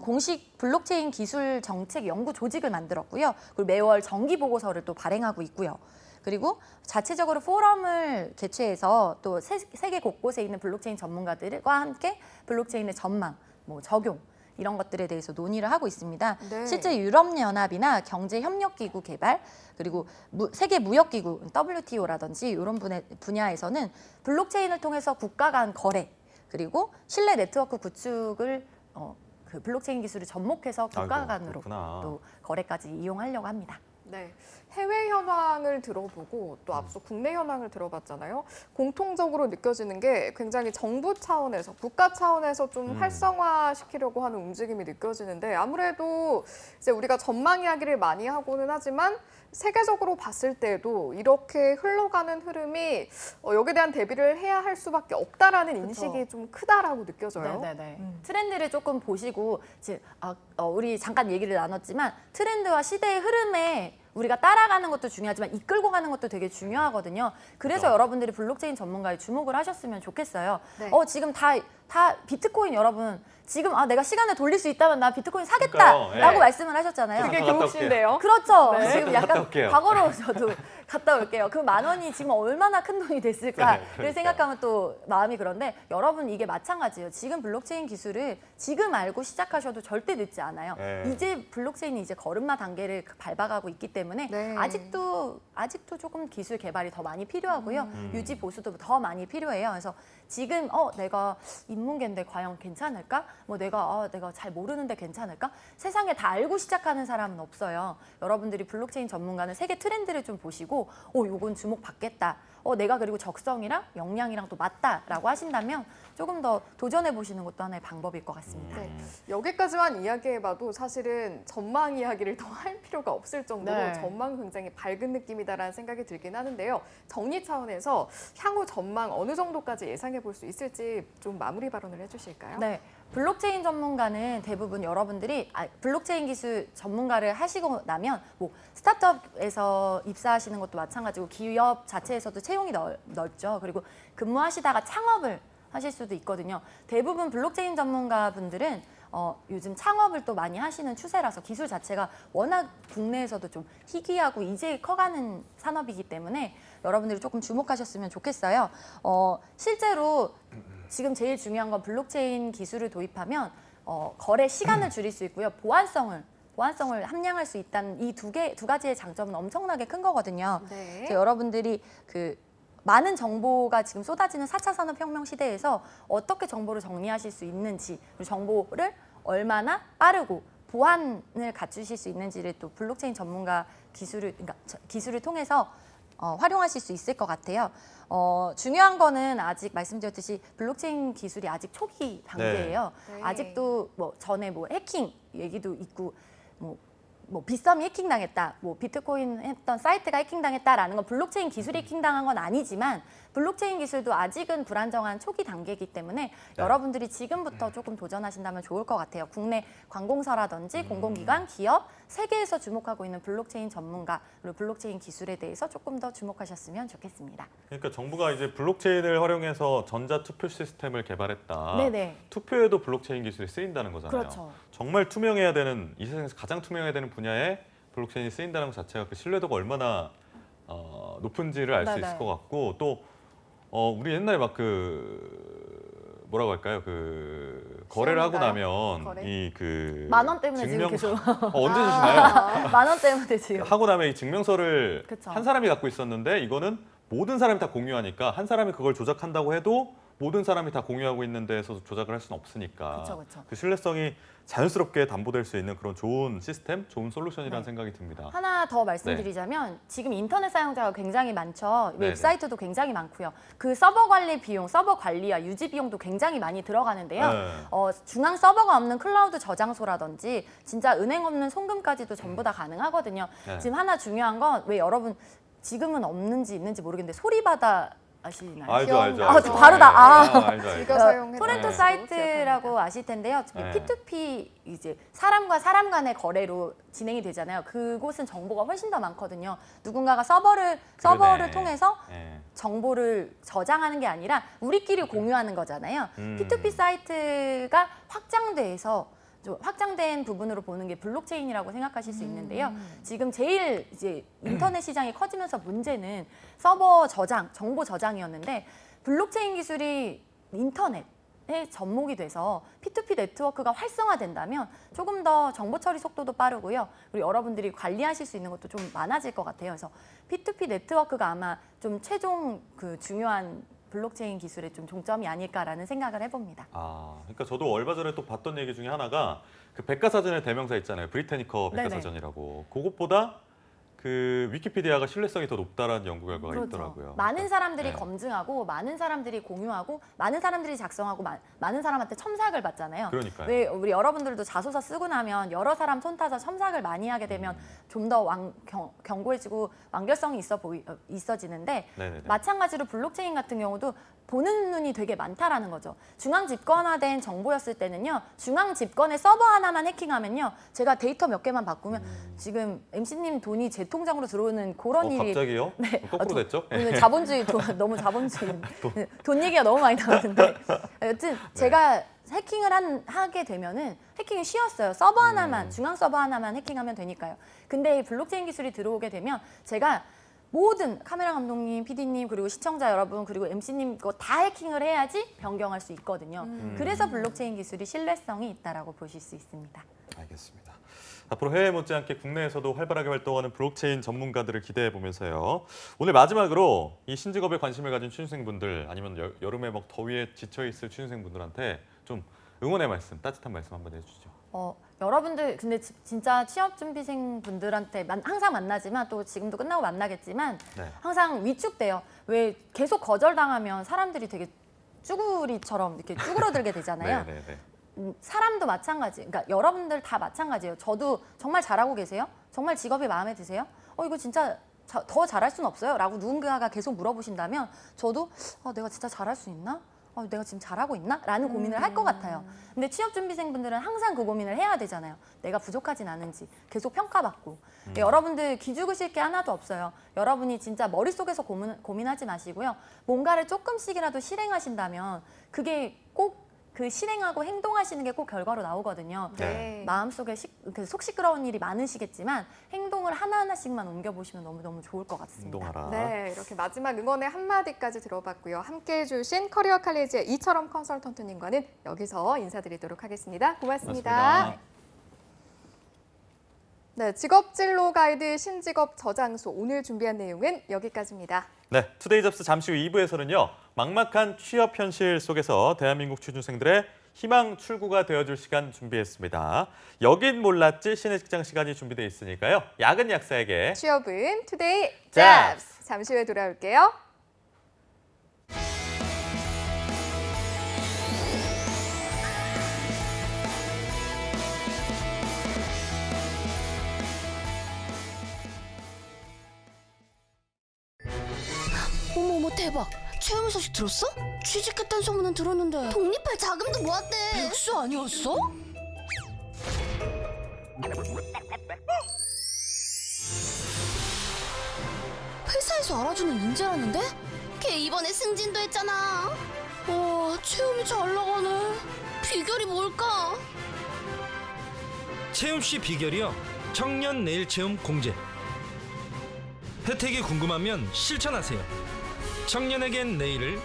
공식 블록체인 기술 정책 연구 조직을 만들었고요. 그리고 매월 정기 보고서를 또 발행하고 있고요. 그리고 자체적으로 포럼을 개최해서 또 세계 곳곳에 있는 블록체인 전문가들과 함께 블록체인의 전망, 뭐 적용 이런 것들에 대해서 논의를 하고 있습니다. 네. 실제 유럽연합이나 경제협력기구 개발 그리고 세계무역기구 WTO라든지 이런 분야에서는 블록체인을 통해서 국가 간 거래 그리고 신뢰 네트워크 구축을 그 블록체인 기술을 접목해서 국가 간으로 또 거래까지 이용하려고 합니다. 네, 해외 현황을 들어보고 또 앞서 국내 현황을 들어봤잖아요. 공통적으로 느껴지는 게 굉장히 정부 차원에서, 국가 차원에서 좀 활성화시키려고 하는 움직임이 느껴지는데 아무래도 이제 우리가 전망 이야기를 많이 하고는 하지만 세계적으로 봤을 때도 이렇게 흘러가는 흐름이 여기에 대한 대비를 해야 할 수밖에 없다라는 인식이 좀 크다라고 느껴져요. 네네네. 트렌드를 조금 보시고 지금 우리 잠깐 얘기를 나눴지만 트렌드와 시대의 흐름에 우리가 따라가는 것도 중요하지만 이끌고 가는 것도 되게 중요하거든요. 그래서 그렇죠. 여러분들이 블록체인 전문가에 주목을 하셨으면 좋겠어요. 네. 지금 다 비트코인 여러분 지금 내가 시간을 돌릴 수 있다면 나 비트코인 그러니까요. 사겠다라고 예. 말씀을 하셨잖아요. 그게 갔다 교육신데요. 그렇죠. 네. 지금 갔다 약간 올게요. 과거로 저도 갔다 올게요. 그 10,000원이 지금 얼마나 큰 돈이 됐을까를 그러니까요. 생각하면 또 마음이 그런데 여러분 이게 마찬가지예요. 지금 블록체인 기술을 지금 알고 시작하셔도 절대 늦지 않아요. 네. 이제 블록체인이 이제 걸음마 단계를 밟아가고 있기 때문에 네. 아직도 조금 기술 개발이 더 많이 필요하고요. 유지 보수도 더 많이 필요해요. 그래서 지금 내가 인문계인데 과연 괜찮을까? 뭐 내가 잘 모르는데 괜찮을까? 세상에 다 알고 시작하는 사람은 없어요. 여러분들이 블록체인 전문가는 세계 트렌드를 좀 보시고 요건 주목받겠다. 내가 그리고 적성이랑 역량이랑 또 맞다라고 하신다면 조금 더 도전해 보시는 것도 하나의 방법일 것 같습니다. 네. 여기까지만 이야기해봐도 사실은 전망 이야기를 더 할 필요가 없을 정도로 네. 전망 굉장히 밝은 느낌이다라는 생각이 들긴 하는데요. 정리 차원에서 향후 전망 어느 정도까지 예상해 볼 수 있을지 좀 마무리 발언을 해주실까요? 네. 블록체인 전문가는 대부분 여러분들이 블록체인 기술 전문가를 하시고 나면 뭐 스타트업에서 입사하시는 것도 마찬가지고 기업 자체에서도 채용이 넓죠. 그리고 근무하시다가 창업을 하실 수도 있거든요. 대부분 블록체인 전문가분들은 요즘 창업을 또 많이 하시는 추세라서 기술 자체가 워낙 국내에서도 좀 희귀하고 이제 커가는 산업이기 때문에 여러분들이 조금 주목하셨으면 좋겠어요. 실제로 지금 제일 중요한 건 블록체인 기술을 도입하면 거래 시간을 줄일 수 있고요. 보안성을 함량할 수 있다는 이 두 가지의 장점은 엄청나게 큰 거거든요. 네. 그래서 여러분들이 많은 정보가 지금 쏟아지는 4차 산업혁명 시대에서 어떻게 정보를 정리하실 수 있는지, 그리고 정보를 얼마나 빠르고 보안을 갖추실 수 있는지를 또 블록체인 전문가 기술을 통해서 활용하실 수 있을 것 같아요. 중요한 거는 아직 말씀드렸듯이 블록체인 기술이 아직 초기 단계예요. 네. 아직도 전에 해킹 얘기도 있고 빗썸이 해킹당했다, 비트코인 했던 사이트가 해킹당했다라는 건 블록체인 기술이 해킹당한 건 아니지만 블록체인 기술도 아직은 불안정한 초기 단계이기 때문에 여러분들이 지금부터 조금 도전하신다면 좋을 것 같아요. 국내 관공서라든지 공공기관, 기업, 세계에서 주목하고 있는 블록체인 전문가 그리고 블록체인 기술에 대해서 조금 더 주목하셨으면 좋겠습니다. 그러니까 정부가 이제 블록체인을 활용해서 전자투표 시스템을 개발했다. 네네. 투표에도 블록체인 기술이 쓰인다는 거잖아요. 그렇죠. 정말 투명해야 되는, 이 세상에서 가장 투명해야 되는 분야에 블록체인이 쓰인다는 것 자체가 그 신뢰도가 얼마나 높은지를 알 수 네네. 있을 것 같고, 또 우리 옛날에 막 뭐라고 할까요? 거래를 하고 나면 거래? 만 원 때문에 지금 계속 언제 주시나요? 10,000원 때문에 지금. 하고 나면 이 증명서를 그쵸. 한 사람이 갖고 있었는데 이거는 모든 사람이 다 공유하니까 한 사람이 그걸 조작한다고 해도 모든 사람이 다 공유하고 있는 데에서 조작을 할 수는 없으니까 그쵸. 그 신뢰성이 자연스럽게 담보될 수 있는 그런 좋은 시스템, 좋은 솔루션이라는 네. 생각이 듭니다. 하나 더 말씀드리자면 지금 인터넷 사용자가 굉장히 많죠. 네네. 웹사이트도 굉장히 많고요. 그 서버 관리 비용, 서버 관리와 유지 비용도 굉장히 많이 들어가는데요. 네. 중앙 서버가 없는 클라우드 저장소라든지 진짜 은행 없는 송금까지도 전부 다 가능하거든요. 네. 지금 하나 중요한 건 왜 여러분 지금은 없는지 있는지 모르겠는데 소리바다 아시나요? 알죠. 바로 알죠. 즐겨 사용해. 토렌토 네. 사이트라고 아실 텐데요. 네. P2P 이제 사람과 사람 간의 거래로 진행이 되잖아요. 그곳은 정보가 훨씬 더 많거든요. 누군가가 서버를 통해서 네. 정보를 저장하는 게 아니라 우리끼리 공유하는 거잖아요. P2P 사이트가 확장된 부분으로 보는 게 블록체인이라고 생각하실 수 있는데요. 지금 제일 이제 인터넷 시장이 커지면서 문제는 서버 저장, 정보 저장이었는데 블록체인 기술이 인터넷에 접목이 돼서 P2P 네트워크가 활성화된다면 조금 더 정보 처리 속도도 빠르고요. 그리고 여러분들이 관리하실 수 있는 것도 좀 많아질 것 같아요. 그래서 P2P 네트워크가 아마 좀 최종 중요한 블록체인 기술의 좀 종점이 아닐까라는 생각을 해봅니다. 그러니까 저도 얼마 전에 또 봤던 얘기 중에 하나가 그 백과사전의 대명사 있잖아요. 브리테니커 백과사전이라고. 그것보다 그 위키피디아가 신뢰성이 더 높다라는 연구 결과가 그렇죠. 있더라고요. 많은 사람들이 네. 검증하고 많은 사람들이 공유하고 많은 사람들이 작성하고 많은 사람한테 첨삭을 받잖아요. 그러니까요. 왜 우리 여러분들도 자소서 쓰고 나면 여러 사람 손 타서 첨삭을 많이 하게 되면 좀 더 견고해지고 완결성이 있어지는데 네네네. 마찬가지로 블록체인 같은 경우도 보는 눈이 되게 많다라는 거죠. 중앙 집권화된 정보였을 때는요. 중앙 집권의 서버 하나만 해킹하면요. 제가 데이터 몇 개만 바꾸면 지금 MC님 돈이 제 통장으로 들어오는 그런 일이 갑자기요? 네. 거꾸로 됐죠? 오늘 자본주의 너무 자본주의 돈 얘기가 너무 많이 나오는데 여튼 제가 해킹을 하게 되면은 해킹이 쉬웠어요. 서버 하나만 중앙 서버 하나만 해킹하면 되니까요. 근데 이 블록체인 기술이 들어오게 되면 제가 모든 카메라 감독님, PD님 그리고 시청자 여러분 그리고 MC님 거 다 해킹을 해야지 변경할 수 있거든요. 그래서 블록체인 기술이 신뢰성이 있다라고 보실 수 있습니다. 알겠습니다. 앞으로 해외 못지않게 국내에서도 활발하게 활동하는 블록체인 전문가들을 기대해 보면서요. 오늘 마지막으로 이 신직업에 관심을 가진 취준생분들 아니면 여름에 막 더위에 지쳐 있을 취준생분들한테 좀 응원의 말씀, 따뜻한 말씀 한번 해주시죠. 여러분들 근데 진짜 취업 준비생 분들한테 항상 만나지만 또 지금도 끝나고 만나겠지만 네. 항상 위축돼요. 왜 계속 거절당하면 사람들이 되게 쭈구리처럼 이렇게 쭈그러들게 되잖아요. 네네네. 사람도 마찬가지. 그러니까 여러분들 다 마찬가지예요. 저도 정말 잘하고 계세요? 정말 직업이 마음에 드세요? 이거 진짜 더 잘할 수는 없어요? 라고 누군가가 계속 물어보신다면 저도 내가 진짜 잘할 수 있나? 내가 지금 잘하고 있나? 라는 고민을 할 것 같아요. 근데 취업준비생분들은 항상 그 고민을 해야 되잖아요. 내가 부족하진 않은지 계속 평가받고. 여러분들 기죽으실 게 하나도 없어요. 여러분이 진짜 머릿속에서 고민하지 마시고요. 뭔가를 조금씩이라도 실행하신다면 그게 꼭 그 실행하고 행동하시는 게 꼭 결과로 나오거든요. 네. 마음속에 속 시끄러운 일이 많으시겠지만 행동을 하나하나씩만 옮겨보시면 너무너무 좋을 것 같습니다. 행동하라. 네, 이렇게 마지막 응원의 한마디까지 들어봤고요. 함께해 주신 커리어 칼리지의 이철엄 컨설턴트님과는 여기서 인사드리도록 하겠습니다. 고맙습니다. 고맙습니다. 네, 직업진로 가이드 신직업 저장소 오늘 준비한 내용은 여기까지입니다. 네, 투데이 잡스 잠시 후 2부에서는요. 막막한 취업 현실 속에서 대한민국 취준생들의 희망 출구가 되어줄 시간 준비했습니다. 여긴 몰랐지 신의 직장 시간이 준비되어 있으니까요. 야근 약사에게 취업은 투데이 잡스! 잡스! 잠시 후에 돌아올게요. 어머어머 대박. 최영희 소식 들었어? 취직했다는 소문은 들었는데 독립할 자금도 모았대. 백수 아니었어? 회사에서 알아주는 인재라는데? 걔 이번에 승진도 했잖아. 와, 체험이 잘 나가네. 비결이 뭘까? 채움 씨 비결이요. 청년 내일 체험 공제. 혜택이 궁금하면 실천하세요. 청년에겐 내일을,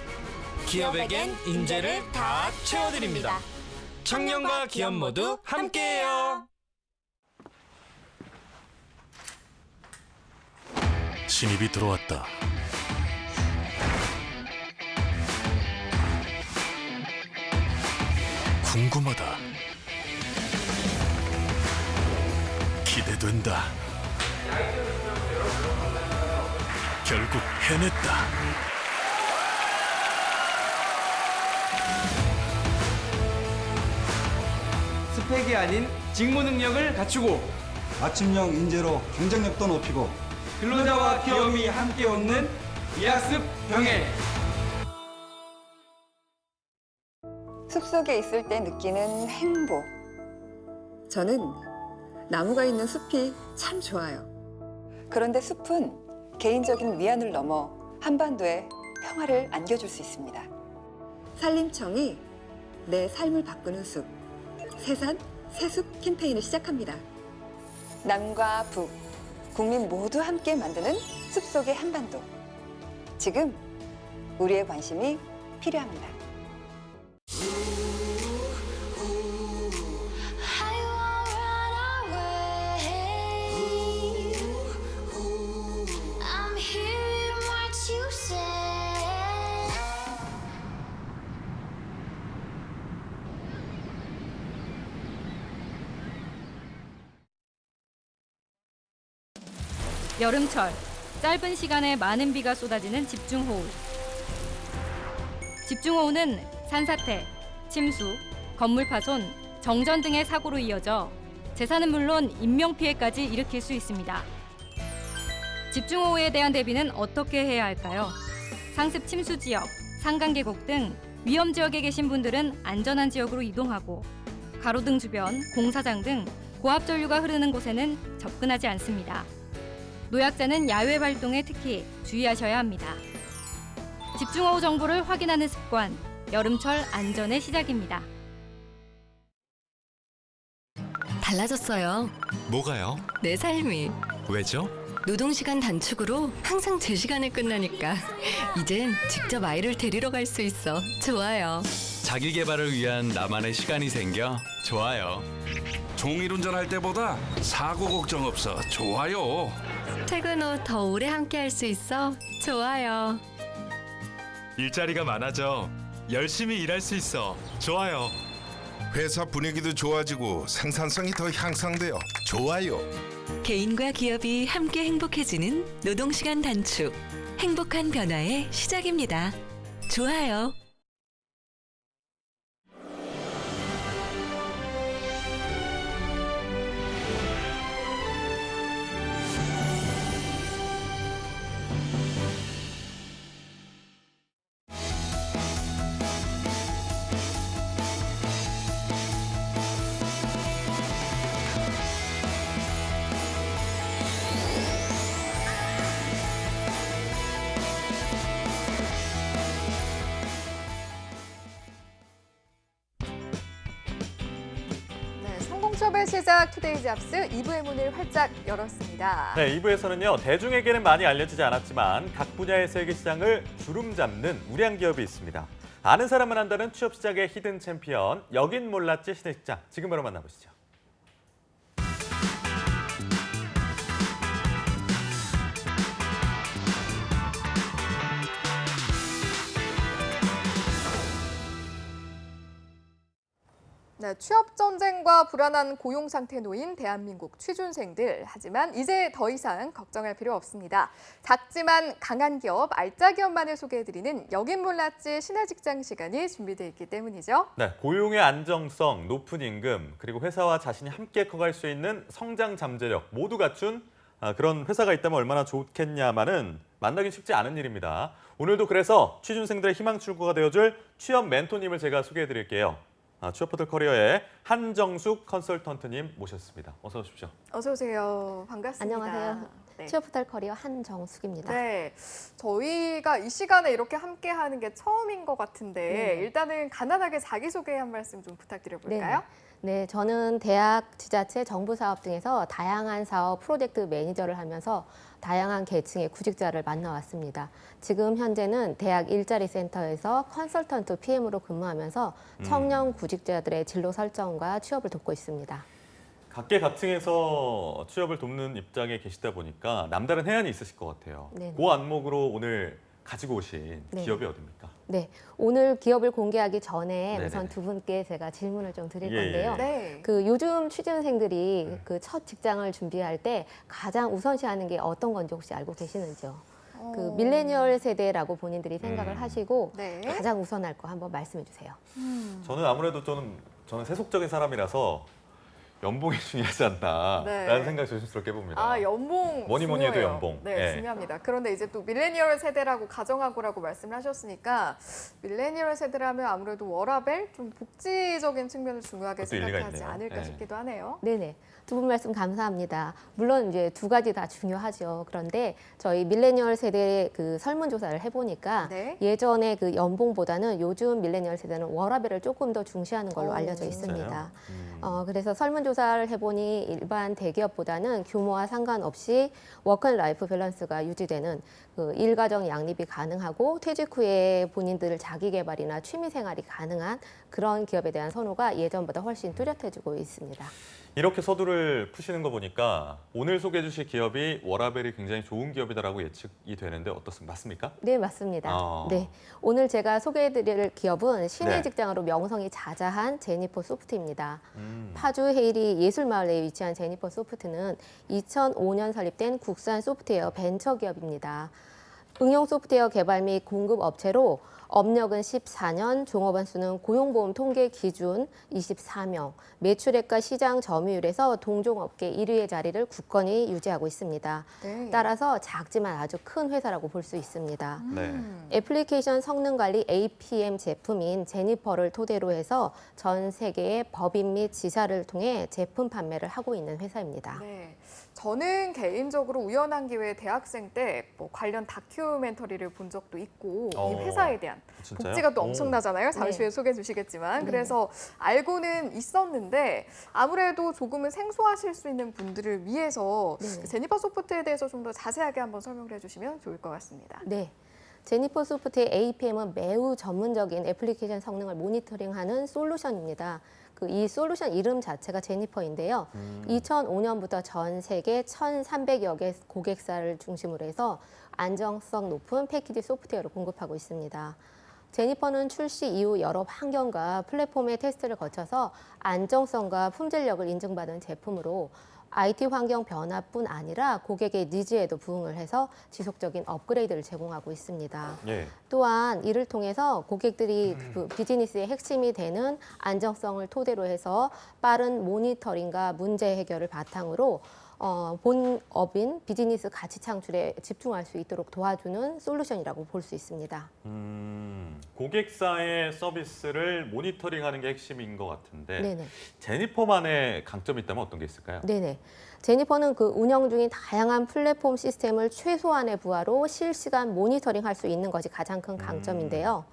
기업에겐 인재를 다 채워드립니다. 청년과 기업 모두 함께해요. 신입이 들어왔다. 궁금하다. 기대된다. 결국 해냈다. 스펙이 아닌 직무 능력을 갖추고 아침형 인재로 경쟁력도 높이고 근로자와 기업이 함께 얻는 이학습 병행. 숲속에 있을 때 느끼는 행복. 저는 나무가 있는 숲이 참 좋아요. 그런데 숲은 개인적인 위안을 넘어 한반도에 평화를 안겨줄 수 있습니다. 산림청이 내 삶을 바꾸는 숲, 새산 새숲 캠페인을 시작합니다. 남과 북, 국민 모두 함께 만드는 숲속의 한반도. 지금 우리의 관심이 필요합니다. 여름철, 짧은 시간에 많은 비가 쏟아지는 집중호우. 집중호우는 산사태, 침수, 건물 파손, 정전 등의 사고로 이어져 재산은 물론 인명피해까지 일으킬 수 있습니다. 집중호우에 대한 대비는 어떻게 해야 할까요? 상습 침수 지역, 산간계곡 등 위험 지역에 계신 분들은 안전한 지역으로 이동하고 가로등 주변, 공사장 등 고압 전류가 흐르는 곳에는 접근하지 않습니다. 노약자는 야외 활동에 특히 주의하셔야 합니다. 집중호우 정보를 확인하는 습관, 여름철 안전의 시작입니다. 달라졌어요. 뭐가요? 내 삶이. 왜죠? 노동시간 단축으로 항상 제 시간에 끝나니까 이젠 직접 아이를 데리러 갈 수 있어. 좋아요. 자기 개발을 위한 나만의 시간이 생겨 좋아요. 종일 운전할 때보다 사고 걱정 없어 좋아요. 퇴근 후 더 오래 함께 할 수 있어. 좋아요. 일자리가 많아져 열심히 일할 수 있어 좋아요. 회사 분위기도 좋아지고 생산성이 더 향상되어 좋아요. 개인과 기업이 함께 행복해지는 노동시간 단축. 행복한 변화의 시작입니다. 좋아요. 취업의 시작 투데이 잡스 2부의 문을 활짝 열었습니다. 네, 2부에서는요. 대중에게는 많이 알려지지 않았지만 각 분야의 세계 시장을 주름잡는 우량 기업이 있습니다. 아는 사람만 한다는 취업 시작의 히든 챔피언, 여긴 몰랐지 신의직장. 지금 바로 만나보시죠. 네, 취업 전쟁과 불안한 고용 상태에 놓인 대한민국 취준생들. 하지만 이제 더 이상 걱정할 필요 없습니다. 작지만 강한 기업, 알짜 기업만을 소개해드리는 여긴 몰랐지 신의직장 시간이 준비되어 있기 때문이죠. 네, 고용의 안정성, 높은 임금, 그리고 회사와 자신이 함께 커갈 수 있는 성장 잠재력 모두 갖춘 그런 회사가 있다면 얼마나 좋겠냐마는 만나긴 쉽지 않은 일입니다. 오늘도 그래서 취준생들의 희망 출구가 되어줄 취업 멘토님을 제가 소개해드릴게요. 취업포털 커리어의 한정숙 컨설턴트님 모셨습니다. 어서 오십시오. 어서 오세요. 반갑습니다. 안녕하세요. 네. 취업포털 커리어 한정숙입니다. 네, 저희가 이 시간에 이렇게 함께하는 게 처음인 것 같은데 네. 일단은 간단하게 자기소개 한 말씀 좀 부탁드려볼까요? 네, 저는 대학, 지자체, 정부 사업 등에서 다양한 사업 프로젝트 매니저를 하면서 다양한 계층의 구직자를 만나왔습니다. 지금 현재는 대학 일자리 센터에서 컨설턴트 PM으로 근무하면서 청년 구직자들의 진로 설정과 취업을 돕고 있습니다. 각계각층에서 취업을 돕는 입장에 계시다 보니까 남다른 해안이 있으실 것 같아요. 네네. 그 안목으로 오늘 가지고 오신 네. 기업이 어디입니까? 네, 오늘 기업을 공개하기 전에 네네네. 우선 두 분께 제가 질문을 좀 드릴 예, 건데요. 네. 그 요즘 취준생들이 그 첫 직장을 준비할 때 가장 우선시하는 게 어떤 건지 혹시 알고 계시는지요? 그 밀레니얼 세대라고 본인들이 생각을 하시고 네. 가장 우선할 거 한번 말씀해 주세요. 저는 아무래도 저는 세속적인 사람이라서 연봉이 중요하지 않나라는 네. 생각 조심스럽게 해봅니다. 아, 연봉 뭐니 뭐니 해도 중요해요. 연봉. 네, 예. 중요합니다. 그런데 이제 또 밀레니얼 세대라고 가정하고라고 말씀을 하셨으니까 밀레니얼 세대라면 아무래도 워라밸, 좀 복지적인 측면을 중요하게 그것도 일리가 생각하지 있네요. 않을까 네. 싶기도 하네요. 네네. 두 분 말씀 감사합니다. 물론 이제 두 가지 다 중요하죠. 그런데 저희 밀레니얼 세대 그 설문조사를 해보니까 네. 예전에 그 연봉보다는 요즘 밀레니얼 세대는 워라밸을 조금 더 중시하는 걸로 알려져 있습니다. 그래서 설문조사를 해보니 일반 대기업보다는 규모와 상관없이 워크앤라이프 밸런스가 유지되는 그 일가정 양립이 가능하고 퇴직 후에 본인들 자기 개발이나 취미 생활이 가능한 그런 기업에 대한 선호가 예전보다 훨씬 뚜렷해지고 있습니다. 이렇게 서두를 푸시는 거 보니까 오늘 소개해 주실 기업이 워라벨이 굉장히 좋은 기업이다라고 예측이 되는데 어떻습니까? 맞습니까? 네, 맞습니다. 네, 오늘 제가 소개해드릴 기업은 신의 네. 직장으로 명성이 자자한 제니퍼 소프트입니다. 파주 헤이리 예술마을 내에 위치한 제니퍼 소프트는 2005년 설립된 국산 소프트웨어 벤처 기업입니다. 응용 소프트웨어 개발 및 공급 업체로 업력은 14년, 종업원 수는 고용보험 통계 기준 24명, 매출액과 시장 점유율에서 동종업계 1위의 자리를 굳건히 유지하고 있습니다. 네. 따라서 작지만 아주 큰 회사라고 볼 수 있습니다. 네. 애플리케이션 성능 관리 APM 제품인 제니퍼를 토대로 해서 전 세계의 법인 및 지사를 통해 제품 판매를 하고 있는 회사입니다. 네. 저는 개인적으로 우연한 기회에 대학생 때 뭐 관련 다큐멘터리를 본 적도 있고 이 회사에 대한 진짜요? 복지가 또 오. 엄청나잖아요. 잠시 후에 소개해 주시겠지만. 그래서 알고는 있었는데 아무래도 조금은 생소하실 수 있는 분들을 위해서 그 제니퍼 소프트에 대해서 좀 더 자세하게 한번 설명을 해주시면 좋을 것 같습니다. 네. 제니퍼 소프트의 APM은 매우 전문적인 애플리케이션 성능을 모니터링하는 솔루션입니다. 이 솔루션 이름 자체가 제니퍼인데요. 2005년부터 전 세계 1,300여 개 고객사를 중심으로 해서 안정성 높은 패키지 소프트웨어를 공급하고 있습니다. 제니퍼는 출시 이후 여러 환경과 플랫폼의 테스트를 거쳐서 안정성과 품질력을 인증받은 제품으로 IT 환경 변화뿐 아니라 고객의 니즈에도 부응을 해서 지속적인 업그레이드를 제공하고 있습니다. 예. 또한 이를 통해서 고객들이 그 비즈니스의 핵심이 되는 안정성을 토대로 해서 빠른 모니터링과 문제 해결을 바탕으로 본업인 비즈니스 가치 창출에 집중할 수 있도록 도와주는 솔루션이라고 볼 수 있습니다. 고객사의 서비스를 모니터링하는 게 핵심인 것 같은데 네네. 제니퍼만의 강점이 있다면 어떤 게 있을까요? 네네. 제니퍼는 그 운영 중인 다양한 플랫폼 시스템을 최소한의 부하로 실시간 모니터링할 수 있는 것이 가장 큰 강점인데요.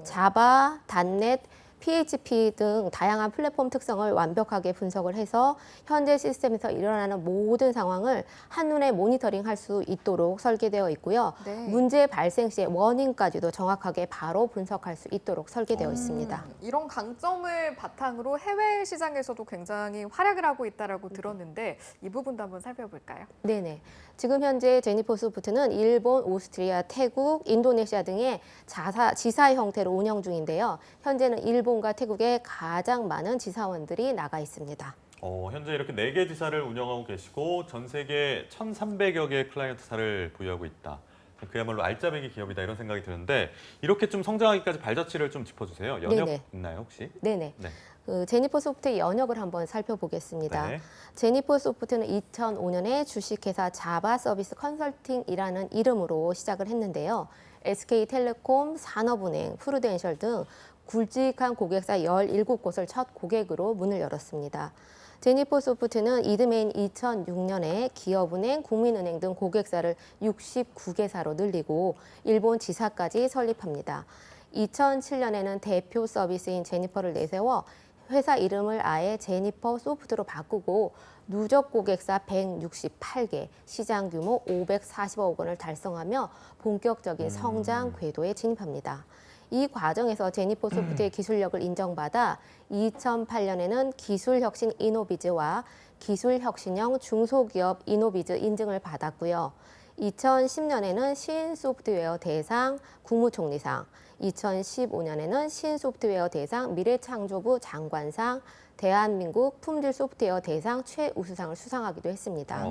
자바, 닷넷, PHP 등 다양한 플랫폼 특성을 완벽하게 분석을 해서 현재 시스템에서 일어나는 모든 상황을 한눈에 모니터링할 수 있도록 설계되어 있고요. 네. 문제 발생 시의 원인까지도 정확하게 바로 분석할 수 있도록 설계되어 있습니다. 이런 강점을 바탕으로 해외 시장에서도 굉장히 활약을 하고 있다라고 들었는데 이 부분도 한번 살펴볼까요? 네네. 지금 현재 제니퍼 소프트는 일본, 오스트리아, 태국, 인도네시아 등의 지사 형태로 운영 중인데요. 현재는 일본과 태국에 가장 많은 지사원들이 나가 있습니다. 현재 이렇게 4개 지사를 운영하고 계시고 전 세계 1,300여 개의 클라이언트사를 보유하고 있다. 그야말로 알짜배기 기업이다 이런 생각이 드는데 이렇게 좀 성장하기까지 발자취를 좀 짚어주세요. 연역 네네. 있나요 혹시? 네네. 네. 그 제니퍼 소프트의 연역을 한번 살펴보겠습니다. 네. 제니퍼 소프트는 2005년에 주식회사 자바 서비스 컨설팅이라는 이름으로 시작을 했는데요. SK텔레콤, 산업은행, 프루덴셜 등 굵직한 고객사 17곳을 첫 고객으로 문을 열었습니다. 제니퍼 소프트는 이듬해인 2006년에 기업은행, 국민은행 등 고객사를 69개사로 늘리고 일본 지사까지 설립합니다. 2007년에는 대표 서비스인 제니퍼를 내세워 회사 이름을 아예 제니퍼 소프트로 바꾸고 누적 고객사 168개, 시장 규모 540억 원을 달성하며 본격적인 성장 궤도에 진입합니다. 이 과정에서 제니퍼 소프트의 기술력을 인정받아 2008년에는 기술혁신 이노비즈와 기술혁신형 중소기업 이노비즈 인증을 받았고요. 2010년에는 신소프트웨어 대상 국무총리상, 2015년에는 신소프트웨어 대상 미래창조부 장관상, 대한민국 품질 소프트웨어 대상 최우수상을 수상하기도 했습니다.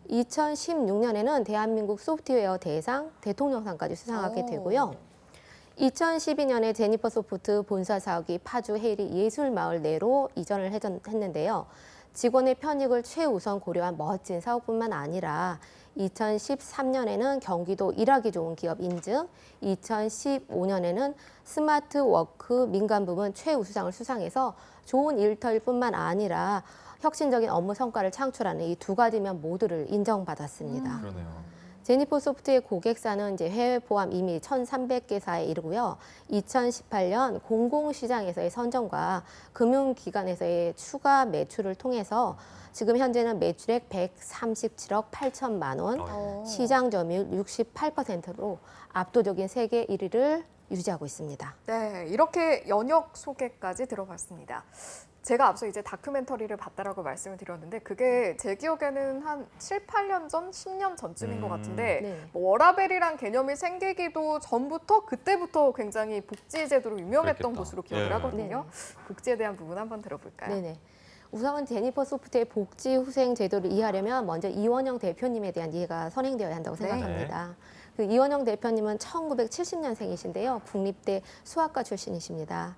2016년에는 대한민국 소프트웨어 대상 대통령상까지 수상하게 되고요. 2012년에 제니퍼 소프트 본사 사옥이 파주 헤이리 예술마을 내로 이전을 했는데요. 직원의 편익을 최우선 고려한 멋진 사옥뿐만 아니라 2013년에는 경기도 일하기 좋은 기업 인증, 2015년에는 스마트 워크 민간 부문 최우수상을 수상해서 좋은 일터일뿐만 아니라 혁신적인 업무 성과를 창출하는 이 두 가지 면 모두를 인정받았습니다. 그러네요. 제니퍼 소프트의 고객사는 이제 해외 포함 이미 1,300개사에 이르고요. 2018년 공공시장에서의 선정과 금융기관에서의 추가 매출을 통해서 지금 현재는 매출액 137억 8천만 원, 시장 점유율 68%로 압도적인 세계 1위를 유지하고 있습니다. 네, 이렇게 연역 소개까지 들어봤습니다. 제가 앞서 이제 다큐멘터리를 봤다라고 말씀을 드렸는데 그게 제 기억에는 한 7, 8년 전, 10년 전쯤인 것 같은데 네. 뭐 워라밸이란 개념이 생기기도 전부터 그때부터 굉장히 복지 제도로 유명했던 그랬겠다. 곳으로 기억을 예. 하거든요. 복지에 대한 부분 한번 들어볼까요? 네네. 우선 제니퍼 소프트의 복지 후생 제도를 이해하려면 먼저 이원영 대표님에 대한 이해가 선행되어야 한다고 네. 생각합니다. 그 이원영 대표님은 1970년생이신데요. 국립대 수학과 출신이십니다.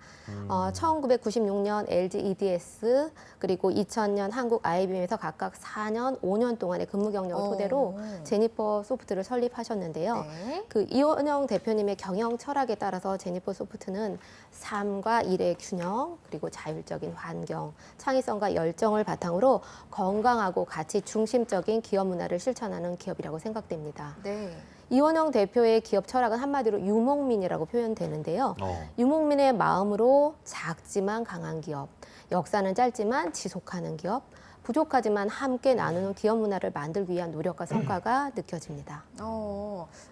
1996년 LG EDS 그리고 2000년 한국 IBM에서 각각 4년, 5년 동안의 근무 경력을 토대로 제니퍼 소프트를 설립하셨는데요. 네. 그 이원영 대표님의 경영 철학에 따라서 제니퍼 소프트는 삶과 일의 균형, 그리고 자율적인 환경, 창의성과 열정을 바탕으로 건강하고 가치 중심적인 기업 문화를 실천하는 기업이라고 생각됩니다. 네. 이원영 대표의 기업 철학은 한마디로 유목민이라고 표현되는데요. 유목민의 마음으로 작지만 강한 기업, 역사는 짧지만 지속하는 기업, 부족하지만 함께 나누는 기업 문화를 만들기 위한 노력과 성과가 느껴집니다.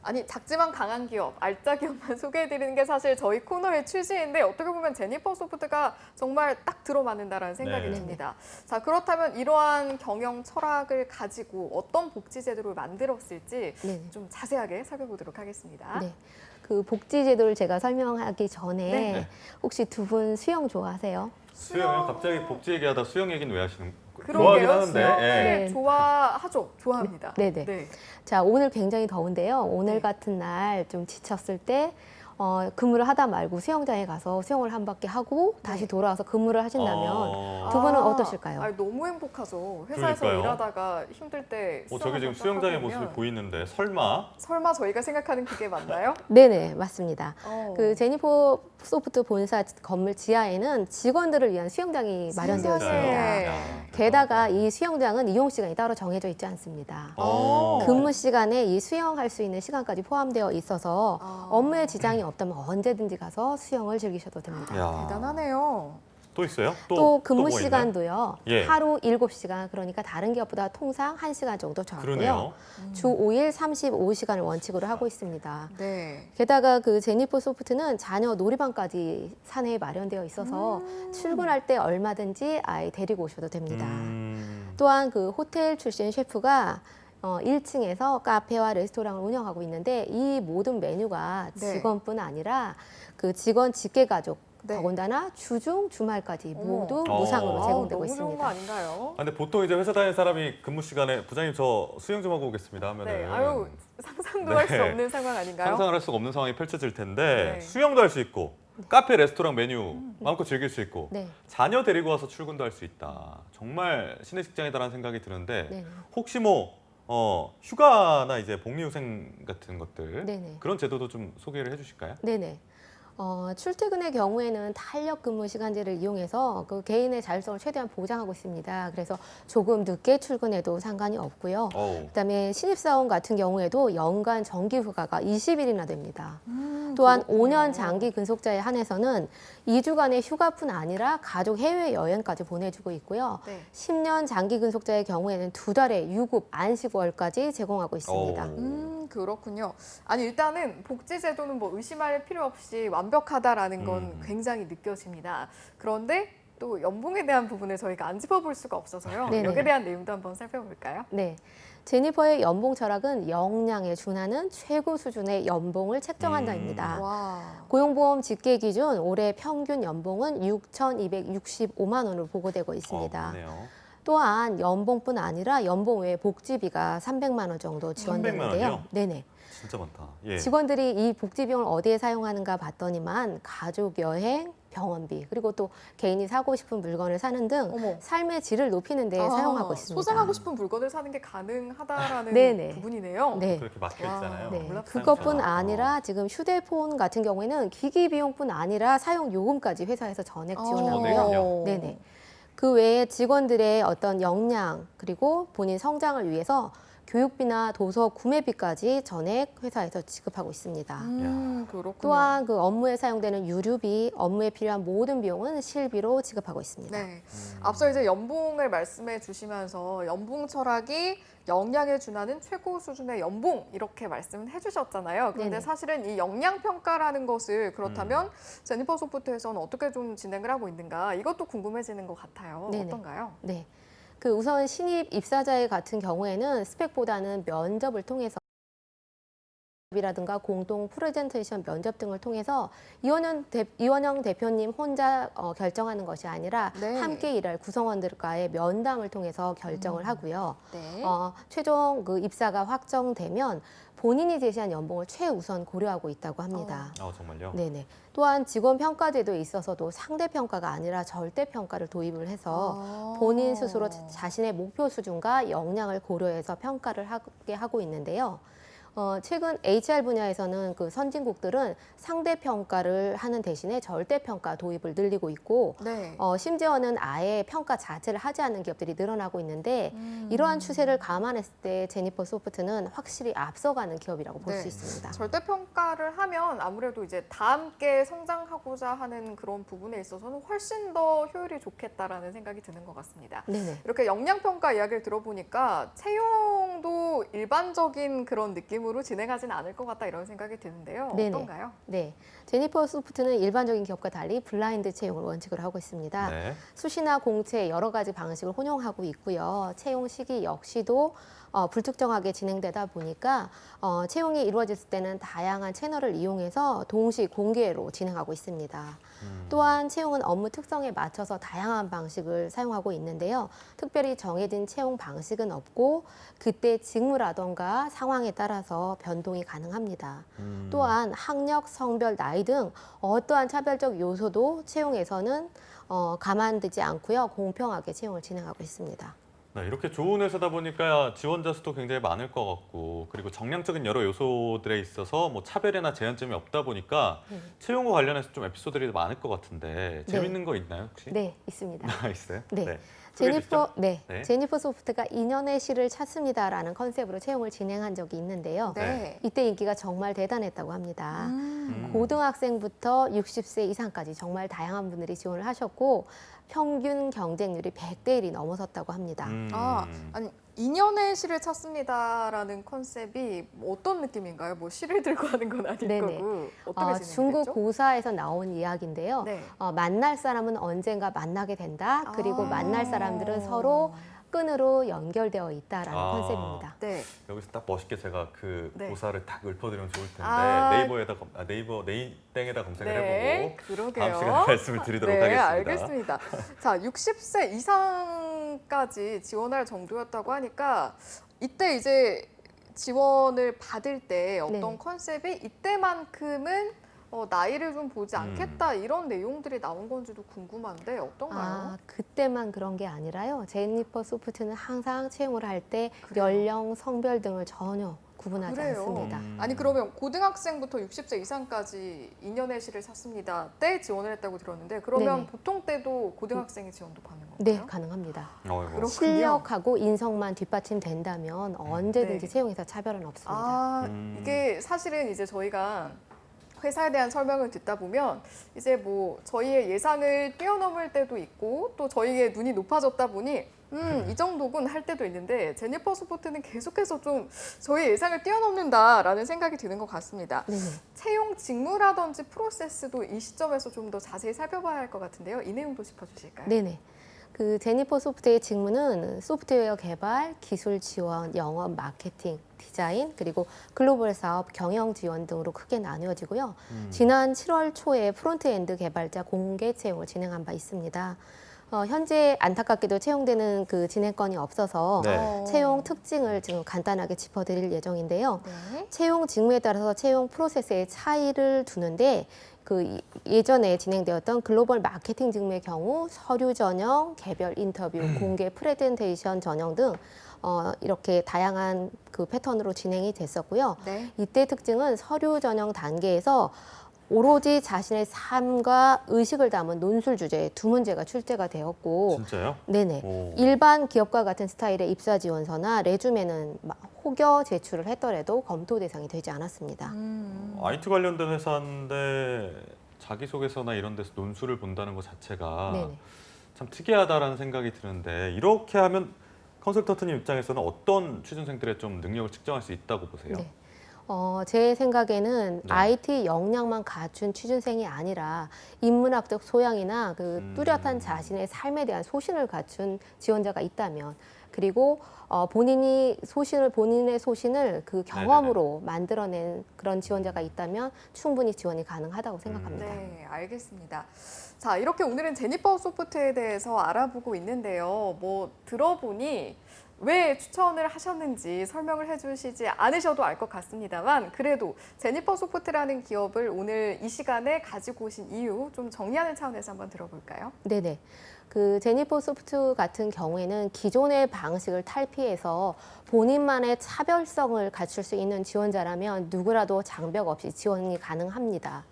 아니 작지만 강한 기업, 알짜 기업만 소개해드리는 게 사실 저희 코너의 취지인데 어떻게 보면 제니퍼 소프트가 정말 딱 들어맞는다라는 생각이 네. 듭니다. 자 그렇다면 이러한 경영 철학을 가지고 어떤 복지 제도를 만들었을지 네. 좀 자세하게 살펴보도록 하겠습니다. 네. 그 복지 제도를 제가 설명하기 전에 네. 혹시 두 분 수영 좋아하세요? 수영요? 갑자기 복지 얘기하다 수영 얘기는 왜 하시는 거예요? 그러게요. 좋아하긴 하는데. 수영을 예. 좋아하죠. 좋아합니다. 네네. 네. 자, 오늘 굉장히 더운데요. 오늘 같은 날 좀 지쳤을 때 근무를 하다 말고 수영장에 가서 수영을 한 바퀴 하고 다시 돌아와서 근무를 하신다면 두 분은 어떠실까요? 아니, 너무 행복하죠. 회사에서 그러니까요. 일하다가 힘들 때 저기 지금 수영장의 모습이 보이는데 설마? 설마 저희가 생각하는 그게 맞나요? 네네, 맞습니다. 어. 그 제니퍼 소프트 본사 건물 지하에는 직원들을 위한 수영장이 마련되어 있습니다. 게다가 이 수영장은 이용 시간이 따로 정해져 있지 않습니다. 근무 시간에 이 수영할 수 있는 시간까지 포함되어 있어서 업무에 지장이 없다면 언제든지 가서 수영을 즐기셔도 됩니다. 야. 대단하네요. 또 있어요? 또 근무 뭐가 있나요? 시간도요. 예. 하루 7시간, 그러니까 다른 기업보다 통상 1시간 정도 적고요. 그러네요. 주 5일 35시간을 원칙으로 하고 있습니다. 네. 게다가 그 제니퍼 소프트는 자녀 놀이방까지 사내에 마련되어 있어서 출근할 때 얼마든지 아이 데리고 오셔도 됩니다. 또한 그 호텔 출신 셰프가 1층에서 카페와 레스토랑을 운영하고 있는데 이 모든 메뉴가 네. 직원뿐 아니라 그 직원 직계가족 네. 더군다나 주중 주말까지 모두 어머. 무상으로 제공되고 너무 좋은 거 있습니다. 아닌가요? 근데 보통 이제 회사 다니는 사람이 근무 시간에 부장님 저 수영 좀 하고 오겠습니다 하면은 네. 아유 상상도 할 수 네. 없는 상황 아닌가요? 상상을 할 수가 없는 상황이 펼쳐질 텐데 네. 수영도 할 수 있고 카페, 레스토랑 메뉴 마음껏 즐길 수 있고 네. 자녀 데리고 와서 출근도 할 수 있다. 정말 신의 직장이다라는 생각이 드는데 네. 혹시 뭐 휴가나 이제 복리후생 같은 것들 네네. 그런 제도도 좀 소개를 해주실까요? 네네. 출퇴근의 경우에는 탄력 근무 시간제를 이용해서 그 개인의 자율성을 최대한 보장하고 있습니다. 그래서 조금 늦게 출근해도 상관이 없고요. 그다음에 신입사원 같은 경우에도 연간 정기 휴가가 20일이나 됩니다. 또한 그렇군요. 5년 장기 근속자에 한해서는 2주간의 휴가뿐 아니라 가족 해외 여행까지 보내주고 있고요. 네. 10년 장기 근속자의 경우에는 2달의 유급 안식월까지 제공하고 있습니다. 그렇군요. 아니 일단은 복지 제도는 뭐 의심할 필요 없이 완벽하다라는 건 굉장히 느껴집니다. 그런데 또 연봉에 대한 부분을 저희가 안 짚어볼 수가 없어서요. 네네. 여기에 대한 내용도 한번 살펴볼까요? 네. 제니퍼의 연봉 철학은 역량에 준하는 최고 수준의 연봉을 책정한다입니다. 와. 고용보험 집계 기준 올해 평균 연봉은 6,265만 원으로 보고되고 있습니다. 또한 연봉뿐 아니라 연봉 외에 복지비가 300만 원 정도 300만 지원되는데요. 원이요? 네네. 진짜 많다. 예. 직원들이 이 복지 비용을 어디에 사용하는가 봤더니만 가족 여행, 병원비, 그리고 또 개인이 사고 싶은 물건을 사는 등 삶의 질을 높이는 데 사용하고 있습니다. 소장하고 싶은 물건을 사는 게 가능하다라는 네네. 부분이네요. 네. 그렇게 막혀 있잖아요. 네. 그것뿐 아니라 지금 휴대폰 같은 경우에는 기기 비용뿐 아니라 사용 요금까지 회사에서 전액 지원하고요. 네네. 그 외에 직원들의 어떤 역량 그리고 본인 성장을 위해서 교육비나 도서 구매비까지 전액 회사에서 지급하고 있습니다. 그렇군요. 또한 그 업무에 사용되는 유류비, 업무에 필요한 모든 비용은 실비로 지급하고 있습니다. 네. 앞서 이제 연봉을 말씀해 주시면서 연봉 철학이 역량에 준하는 최고 수준의 연봉 이렇게 말씀을 해주셨잖아요. 그런데 네네. 사실은 이 역량 평가라는 것을 그렇다면 제니퍼 소프트에서는 어떻게 좀 진행을 하고 있는가 이것도 궁금해지는 것 같아요. 네네. 어떤가요? 네. 그 우선 신입 입사자의 같은 경우에는 스펙보다는 면접을 통해서 이라든가 공동 프레젠테이션 면접 등을 통해서 이원영 대표님 혼자 결정하는 것이 아니라 네. 함께 일할 구성원들과의 면담을 통해서 결정을 하고요. 네. 최종 그 입사가 확정되면 본인이 제시한 연봉을 최우선 고려하고 있다고 합니다. 정말요? 네네. 또한 직원 평가제도에 있어서도 상대 평가가 아니라 절대 평가를 도입을 해서 본인 스스로 자신의 목표 수준과 역량을 고려해서 평가를 하게 하고 있는데요. 최근 HR 분야에서는 그 선진국들은 상대 평가를 하는 대신에 절대 평가 도입을 늘리고 있고, 네. 심지어는 아예 평가 자체를 하지 않는 기업들이 늘어나고 있는데 이러한 추세를 감안했을 때 제니퍼 소프트는 확실히 앞서가는 기업이라고 볼 수 네. 있습니다. 절대 평가를 하면 아무래도 이제 다 함께 성장하고자 하는 그런 부분에 있어서는 훨씬 더 효율이 좋겠다라는 생각이 드는 것 같습니다. 네네. 이렇게 역량 평가 이야기를 들어보니까 채용도 일반적인 그런 느낌으로 진행하진 않을 것 같다 이런 생각이 드는데요. 네네. 어떤가요? 네, 제니퍼 소프트는 일반적인 기업과 달리 블라인드 채용을 원칙으로 하고 있습니다. 네. 수시나 공채 여러 가지 방식을 혼용하고 있고요. 채용 시기 역시도 불특정하게 진행되다 보니까 채용이 이루어졌을 때는 다양한 채널을 이용해서 동시 공개로 진행하고 있습니다. 또한 채용은 업무 특성에 맞춰서 다양한 방식을 사용하고 있는데요. 특별히 정해진 채용 방식은 없고 그때 직무라던가 상황에 따라서 변동이 가능합니다. 또한 학력, 성별, 나이 등 어떠한 차별적 요소도 채용에서는 가만두지 않고요. 공평하게 채용을 진행하고 있습니다. 네, 이렇게 좋은 회사다 보니까 지원자 수도 굉장히 많을 것 같고 그리고 정량적인 여러 요소들에 있어서 뭐 차별이나 제한점이 없다 보니까 채용과 관련해서 좀 에피소드들이 많을 것 같은데 재밌는 거 있나요 혹시? 네, 있습니다. 있어요? 네. 소개해 주시죠. 제니퍼 소프트가 인연의 시를 찾습니다라는 컨셉으로 채용을 진행한 적이 있는데요. 네. 이때 인기가 정말 대단했다고 합니다. 고등학생부터 60세 이상까지 정말 다양한 분들이 지원을 하셨고 평균 경쟁률이 100대 1이 넘어섰다고 합니다. 아니 인연의 시를 찾습니다라는 컨셉이 뭐 어떤 느낌인가요? 뭐 시를 들고 하는 건 아닐 네네. 거고 어떻게 진행됐죠? 중고고사에서 나온 이야기인데요. 네. 만날 사람은 언젠가 만나게 된다. 그리고 만날 사람들은 서로 끈으로 연결되어 있다라는 컨셉입니다. 네. 여기서 딱 멋있게 제가 그 네. 고사를 딱 읊어드리면 좋을 텐데 네이버 네이땡에다 검색을 해보고 그러게요. 다음 시간에 말씀을 드리도록 하겠습니다. 알겠습니다. 자, 60세 이상까지 지원할 정도였다고 하니까 이때 이제 지원을 받을 때 어떤 컨셉이 이때만큼은 나이를 좀 보지 않겠다 이런 내용들이 나온 건지도 궁금한데 어떤가요? 그때만 그런 게 아니라요. 제니퍼 소프트는 항상 채용을 할 때 연령, 성별 등을 전혀 구분하지 않습니다. 아니 그러면 고등학생부터 60세 이상까지 2년의 시를 샀습니다. 때 지원을 했다고 들었는데 그러면 네네. 보통 때도 고등학생이 지원도 받는 건가요? 네, 가능합니다. 그렇군요. 실력하고 인성만 뒷받침된다면 언제든지 네. 채용에서 차별은 없습니다. 이게 사실은 이제 저희가 회사에 대한 설명을 듣다 보면 이제 뭐 저희의 예상을 뛰어넘을 때도 있고 또 저희의 눈이 높아졌다 보니 이 정도군 할 때도 있는데 제니퍼 소프트는 계속해서 좀 저희 예상을 뛰어넘는다라는 생각이 드는 것 같습니다. 채용 직무라든지 프로세스도 이 시점에서 좀 더 자세히 살펴봐야 할 것 같은데요. 이 내용도 짚어주실까요? 네네. 그 제니퍼 소프트의 직무는 소프트웨어 개발, 기술 지원, 영업, 마케팅, 디자인, 그리고 글로벌 사업, 경영 지원 등으로 크게 나누어지고요. 지난 7월 초에 프론트엔드 개발자 공개 채용을 진행한 바 있습니다. 현재 안타깝게도 채용되는 그 진행건이 없어서 채용 특징을 지금 간단하게 짚어드릴 예정인데요. 채용 직무에 따라서 채용 프로세스의 차이를 두는데 그 예전에 진행되었던 글로벌 마케팅 직무의 경우 서류 전형, 개별 인터뷰, 공개 프레젠테이션 전형 등 이렇게 다양한 그 패턴으로 진행이 됐었고요. 이때 특징은 서류 전형 단계에서 오로지 자신의 삶과 의식을 담은 논술 주제에 2문제가 출제가 되었고 진짜요? 네네. 오. 일반 기업과 같은 스타일의 입사 지원서나 레주메는 혹여 제출을 했더라도 검토 대상이 되지 않았습니다. IT 관련된 회사인데 자기소개서나 이런 데서 논술을 본다는 것 자체가 네네. 참 특이하다라는 생각이 드는데 이렇게 하면 컨설턴트님 입장에서는 어떤 취준생들의 좀 능력을 측정할 수 있다고 보세요? 네. 제 생각에는 네. IT 역량만 갖춘 취준생이 아니라 인문학적 소양이나 그 뚜렷한 자신의 삶에 대한 소신을 갖춘 지원자가 있다면, 그리고 본인의 소신을 그 경험으로 만들어낸 그런 지원자가 있다면 충분히 지원이 가능하다고 생각합니다. 네, 알겠습니다. 자, 이렇게 오늘은 제니퍼 소프트에 대해서 알아보고 있는데요. 뭐 들어보니 왜 추천을 하셨는지 설명을 해주시지 않으셔도 알 것 같습니다만, 그래도 제니퍼 소프트라는 기업을 오늘 이 시간에 가지고 오신 이유 좀 정리하는 차원에서 한번 들어볼까요? 네네. 그 제니퍼 소프트 같은 경우에는 기존의 방식을 탈피해서 본인만의 차별성을 갖출 수 있는 지원자라면 누구라도 장벽 없이 지원이 가능합니다.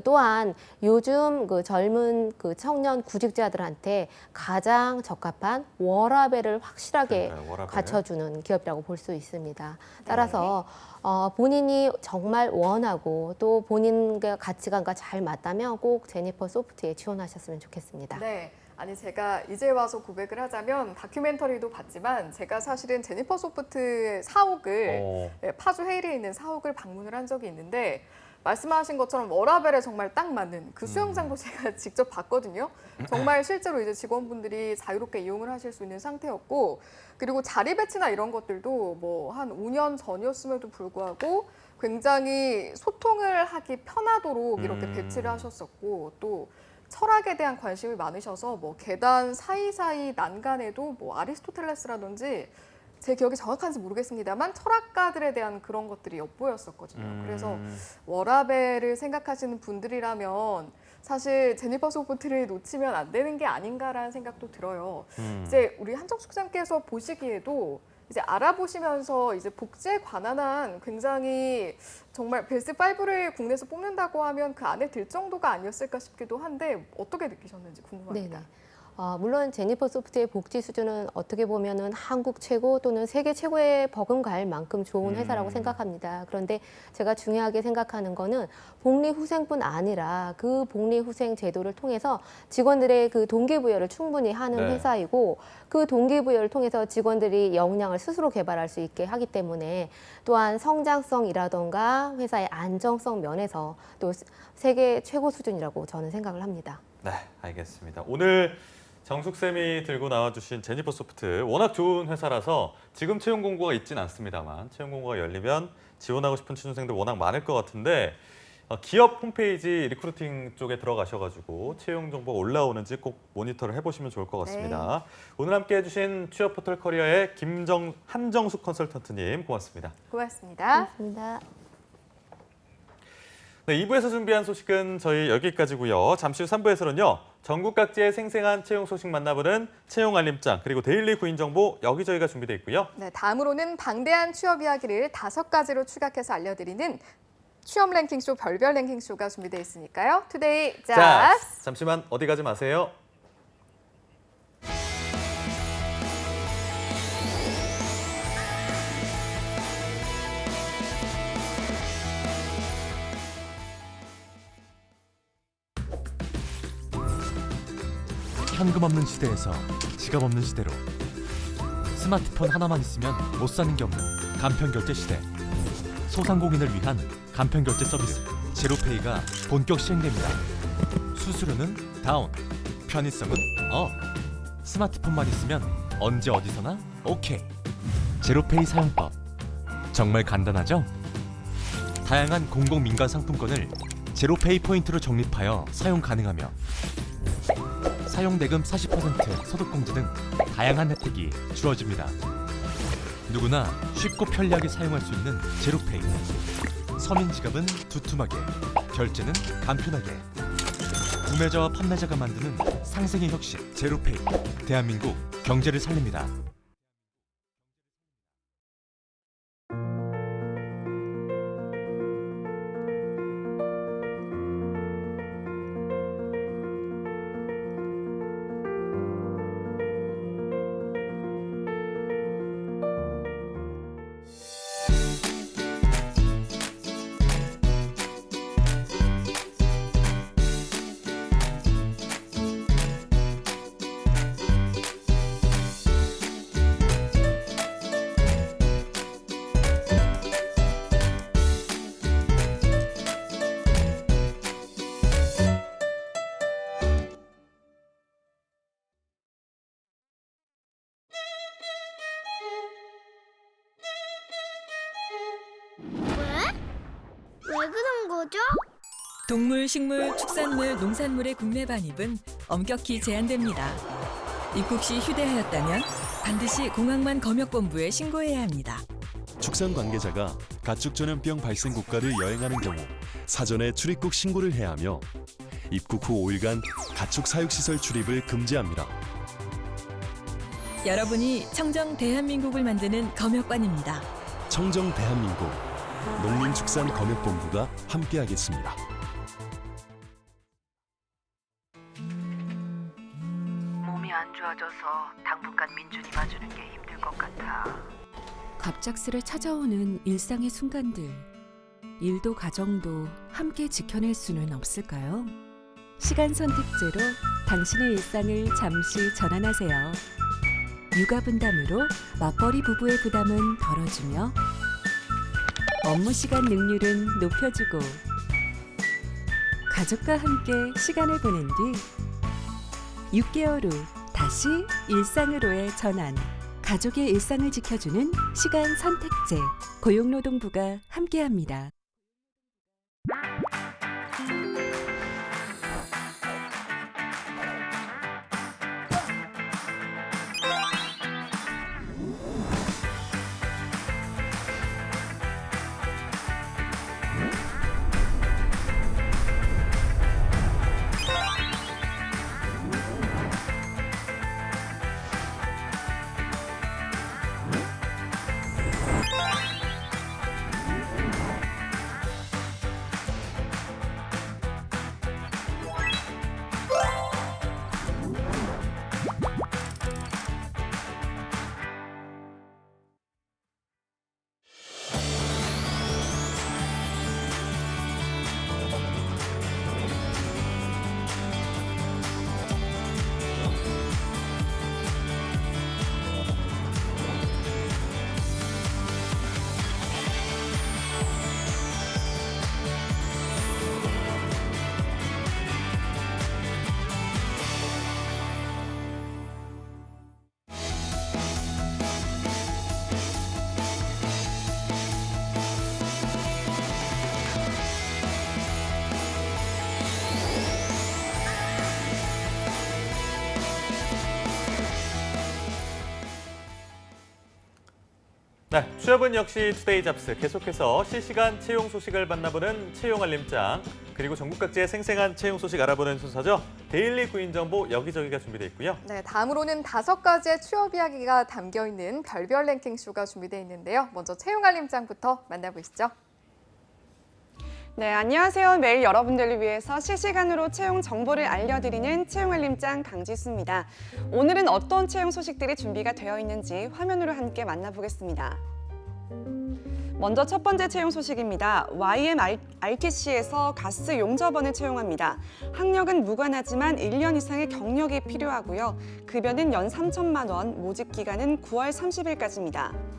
또한 요즘 그 젊은 그 청년 구직자들한테 가장 적합한 워라밸을 확실하게 워라밸. 갖춰주는 기업이라고 볼 수 있습니다. 따라서 본인이 정말 원하고 또 본인의 가치관과 잘 맞다면 꼭 제니퍼 소프트에 지원하셨으면 좋겠습니다. 네. 아니 제가 이제 와서 고백을 하자면 다큐멘터리도 봤지만 제가 사실은 제니퍼 소프트의 사옥을 파주 헤일에 있는 사옥을 방문을 한 적이 있는데 말씀하신 것처럼 워라밸에 정말 딱 맞는 그 수영장도 제가 직접 봤거든요. 정말 실제로 이제 직원분들이 자유롭게 이용을 하실 수 있는 상태였고, 그리고 자리 배치나 이런 것들도 뭐 한 5년 전이었음에도 불구하고 굉장히 소통을 하기 편하도록 이렇게 배치를 하셨었고, 또 철학에 대한 관심이 많으셔서 뭐 계단 사이사이 난간에도 뭐 아리스토텔레스라든지 제 기억이 정확한지 모르겠습니다만 철학가들에 대한 그런 것들이 엿보였었거든요. 그래서 워라밸을 생각하시는 분들이라면 사실 제니퍼 소프트를 놓치면 안 되는 게 아닌가라는 생각도 들어요. 이제 우리 한정숙 쌤께서 보시기에도 이제 알아보시면서 이제 복지에 관한 굉장히 정말 베스트 5를 국내에서 뽑는다고 하면 그 안에 들 정도가 아니었을까 싶기도 한데 어떻게 느끼셨는지 궁금합니다. 네네. 물론 제니퍼 소프트의 복지 수준은 어떻게 보면은 한국 최고 또는 세계 최고에 버금갈 만큼 좋은 회사라고 생각합니다. 그런데 제가 중요하게 생각하는 거는 복리 후생뿐 아니라 그 복리 후생 제도를 통해서 직원들의 그 동기부여를 충분히 하는 네. 회사이고, 그 동기부여를 통해서 직원들이 역량을 스스로 개발할 수 있게 하기 때문에 또한 성장성이라던가 회사의 안정성 면에서 또 세계 최고 수준이라고 저는 생각을 합니다. 네, 알겠습니다. 오늘 정숙쌤이 들고 나와주신 제니퍼 소프트 워낙 좋은 회사라서 지금 채용 공고가 있진 않습니다만 채용 공고가 열리면 지원하고 싶은 취준생들 워낙 많을 것 같은데 기업 홈페이지 리크루팅 쪽에 들어가셔가지고 채용 정보가 올라오는지 꼭 모니터를 해보시면 좋을 것 같습니다. 네. 오늘 함께 해주신 취업 포털 커리어의 한정숙 컨설턴트님 고맙습니다. 고맙습니다. 고맙습니다. 네, 2부에서 준비한 소식은 저희 여기까지고요. 잠시 후 3부에서는요. 전국 각지의 생생한 채용 소식 만나보는 채용 알림장 그리고 데일리 구인 정보 여기저기가 준비되어 있고요. 네, 다음으로는 방대한 취업 이야기를 5가지로 추각해서 알려드리는 취업 랭킹쇼 별별 랭킹쇼가 준비되어 있으니까요. 투데이 잡스. 잠시만 어디 가지 마세요. 현금 없는 시대에서 지갑 없는 시대로 스마트폰 하나만 있으면 못 사는 게 없는 간편결제 시대. 소상공인을 위한 간편결제 서비스 제로페이가 본격 시행됩니다. 수수료는 다운, 편의성은 업. 스마트폰만 있으면 언제 어디서나 오케이. 제로페이 사용법 정말 간단하죠? 다양한 공공민간 상품권을 제로페이 포인트로 적립하여 사용 가능하며 사용대금 40% 소득공제 등 다양한 혜택이 주어집니다. 누구나 쉽고 편리하게 사용할 수 있는 제로페이. 서민 지갑은 두툼하게, 결제는 간편하게. 구매자와 판매자가 만드는 상생의 혁신 제로페이. 대한민국 경제를 살립니다. 왜 그런 거죠? 동물, 식물, 축산물, 농산물의 국내 반입은 엄격히 제한됩니다. 입국 시 휴대하였다면 반드시 공항만검역본부에 신고해야 합니다. 축산 관계자가 가축 전염병 발생 국가를 여행하는 경우 사전에 출입국 신고를 해야 하며 입국 후 5일간 가축 사육시설 출입을 금지합니다. 여러분이 청정 대한민국을 만드는 검역관입니다. 청정 대한민국 농림축산검역본부가 함께하겠습니다. 몸이 안 좋아져서 당분간 민준이 봐주는 게 힘들 것 같아. 갑작스레 찾아오는 일상의 순간들. 일도 가정도 함께 지켜낼 수는 없을까요? 시간 선택제로 당신의 일상을 잠시 전환하세요. 육아 분담으로 맞벌이 부부의 부담은 덜어주며 업무 시간 능률은 높여주고 가족과 함께 시간을 보낸 뒤 6개월 후 다시 일상으로의 전환. 가족의 일상을 지켜주는 시간 선택제. 고용노동부가 함께합니다. 네, 취업은 역시 투데이 잡스. 계속해서 실시간 채용 소식을 만나보는 채용 알림장, 그리고 전국 각지의 생생한 채용 소식 알아보는 순서죠. 데일리 구인 정보 여기저기가 준비되어 있고요. 네, 다음으로는 5가지의 취업 이야기가 담겨있는 별별 랭킹쇼가 준비되어 있는데요. 먼저 채용 알림장부터 만나보시죠. 네, 안녕하세요. 매일 여러분들을 위해서 실시간으로 채용 정보를 알려드리는 채용 알림장 강지수입니다. 오늘은 어떤 채용 소식들이 준비가 되어 있는지 화면으로 함께 만나보겠습니다. 먼저 첫 번째 채용 소식입니다. YMRTC에서 가스 용접원을 채용합니다. 학력은 무관하지만 1년 이상의 경력이 필요하고요. 급여는 연 3천만 원, 모집 기간은 9월 30일까지입니다.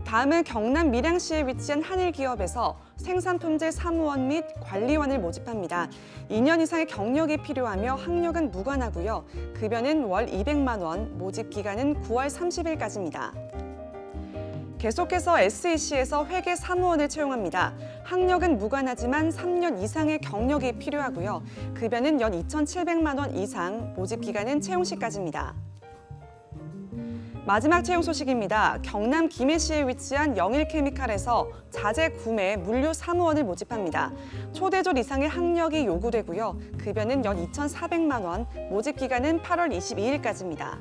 다음은 경남 밀양시에 위치한 한일기업에서 생산품질 사무원 및 관리원을 모집합니다. 2년 이상의 경력이 필요하며 학력은 무관하고요. 급여는 월 200만 원, 모집 기간은 9월 30일까지입니다. 계속해서 SEC에서 회계 사무원을 채용합니다. 학력은 무관하지만 3년 이상의 경력이 필요하고요. 급여는 연 2,700만 원 이상, 모집 기간은 채용 시까지입니다. 마지막 채용 소식입니다. 경남 김해시에 위치한 영일케미칼에서 자재 구매 물류 사무원을 모집합니다. 초대졸 이상의 학력이 요구되고요. 급여는 연 2,400만 원, 모집 기간은 8월 22일까지입니다.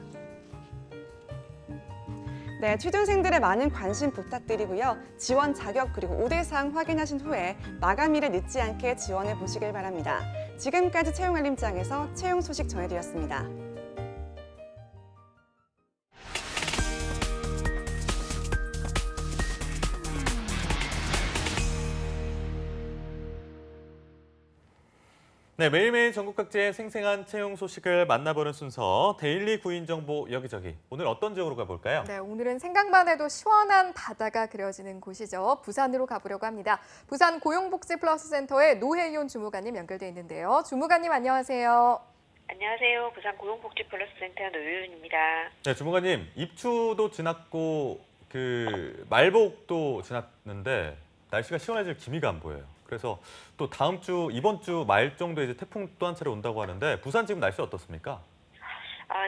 네, 취준생들의 많은 관심 부탁드리고요. 지원 자격 그리고 우대사항 확인하신 후에 마감일에 늦지 않게 지원해 보시길 바랍니다. 지금까지 채용 알림장에서 채용 소식 전해드렸습니다. 네, 매일매일 전국 각지의 생생한 채용 소식을 만나보는 순서, 데일리 구인 정보 여기저기. 오늘 어떤 지역으로 가볼까요? 네, 오늘은 생각만 해도 시원한 바다가 그려지는 곳이죠. 부산으로 가보려고 합니다. 부산 고용복지플러스센터의 노혜윤 주무관님 연결돼 있는데요. 주무관님 안녕하세요. 안녕하세요. 부산 고용복지플러스센터 노혜윤입니다. 네, 주무관님, 입추도 지났고 그 말복도 지났는데 날씨가 시원해질 기미가 안 보여요. 그래서 또 이번 주 말 정도에 이제 태풍 또 한 차례 온다고 하는데 부산 지금 날씨 어떻습니까?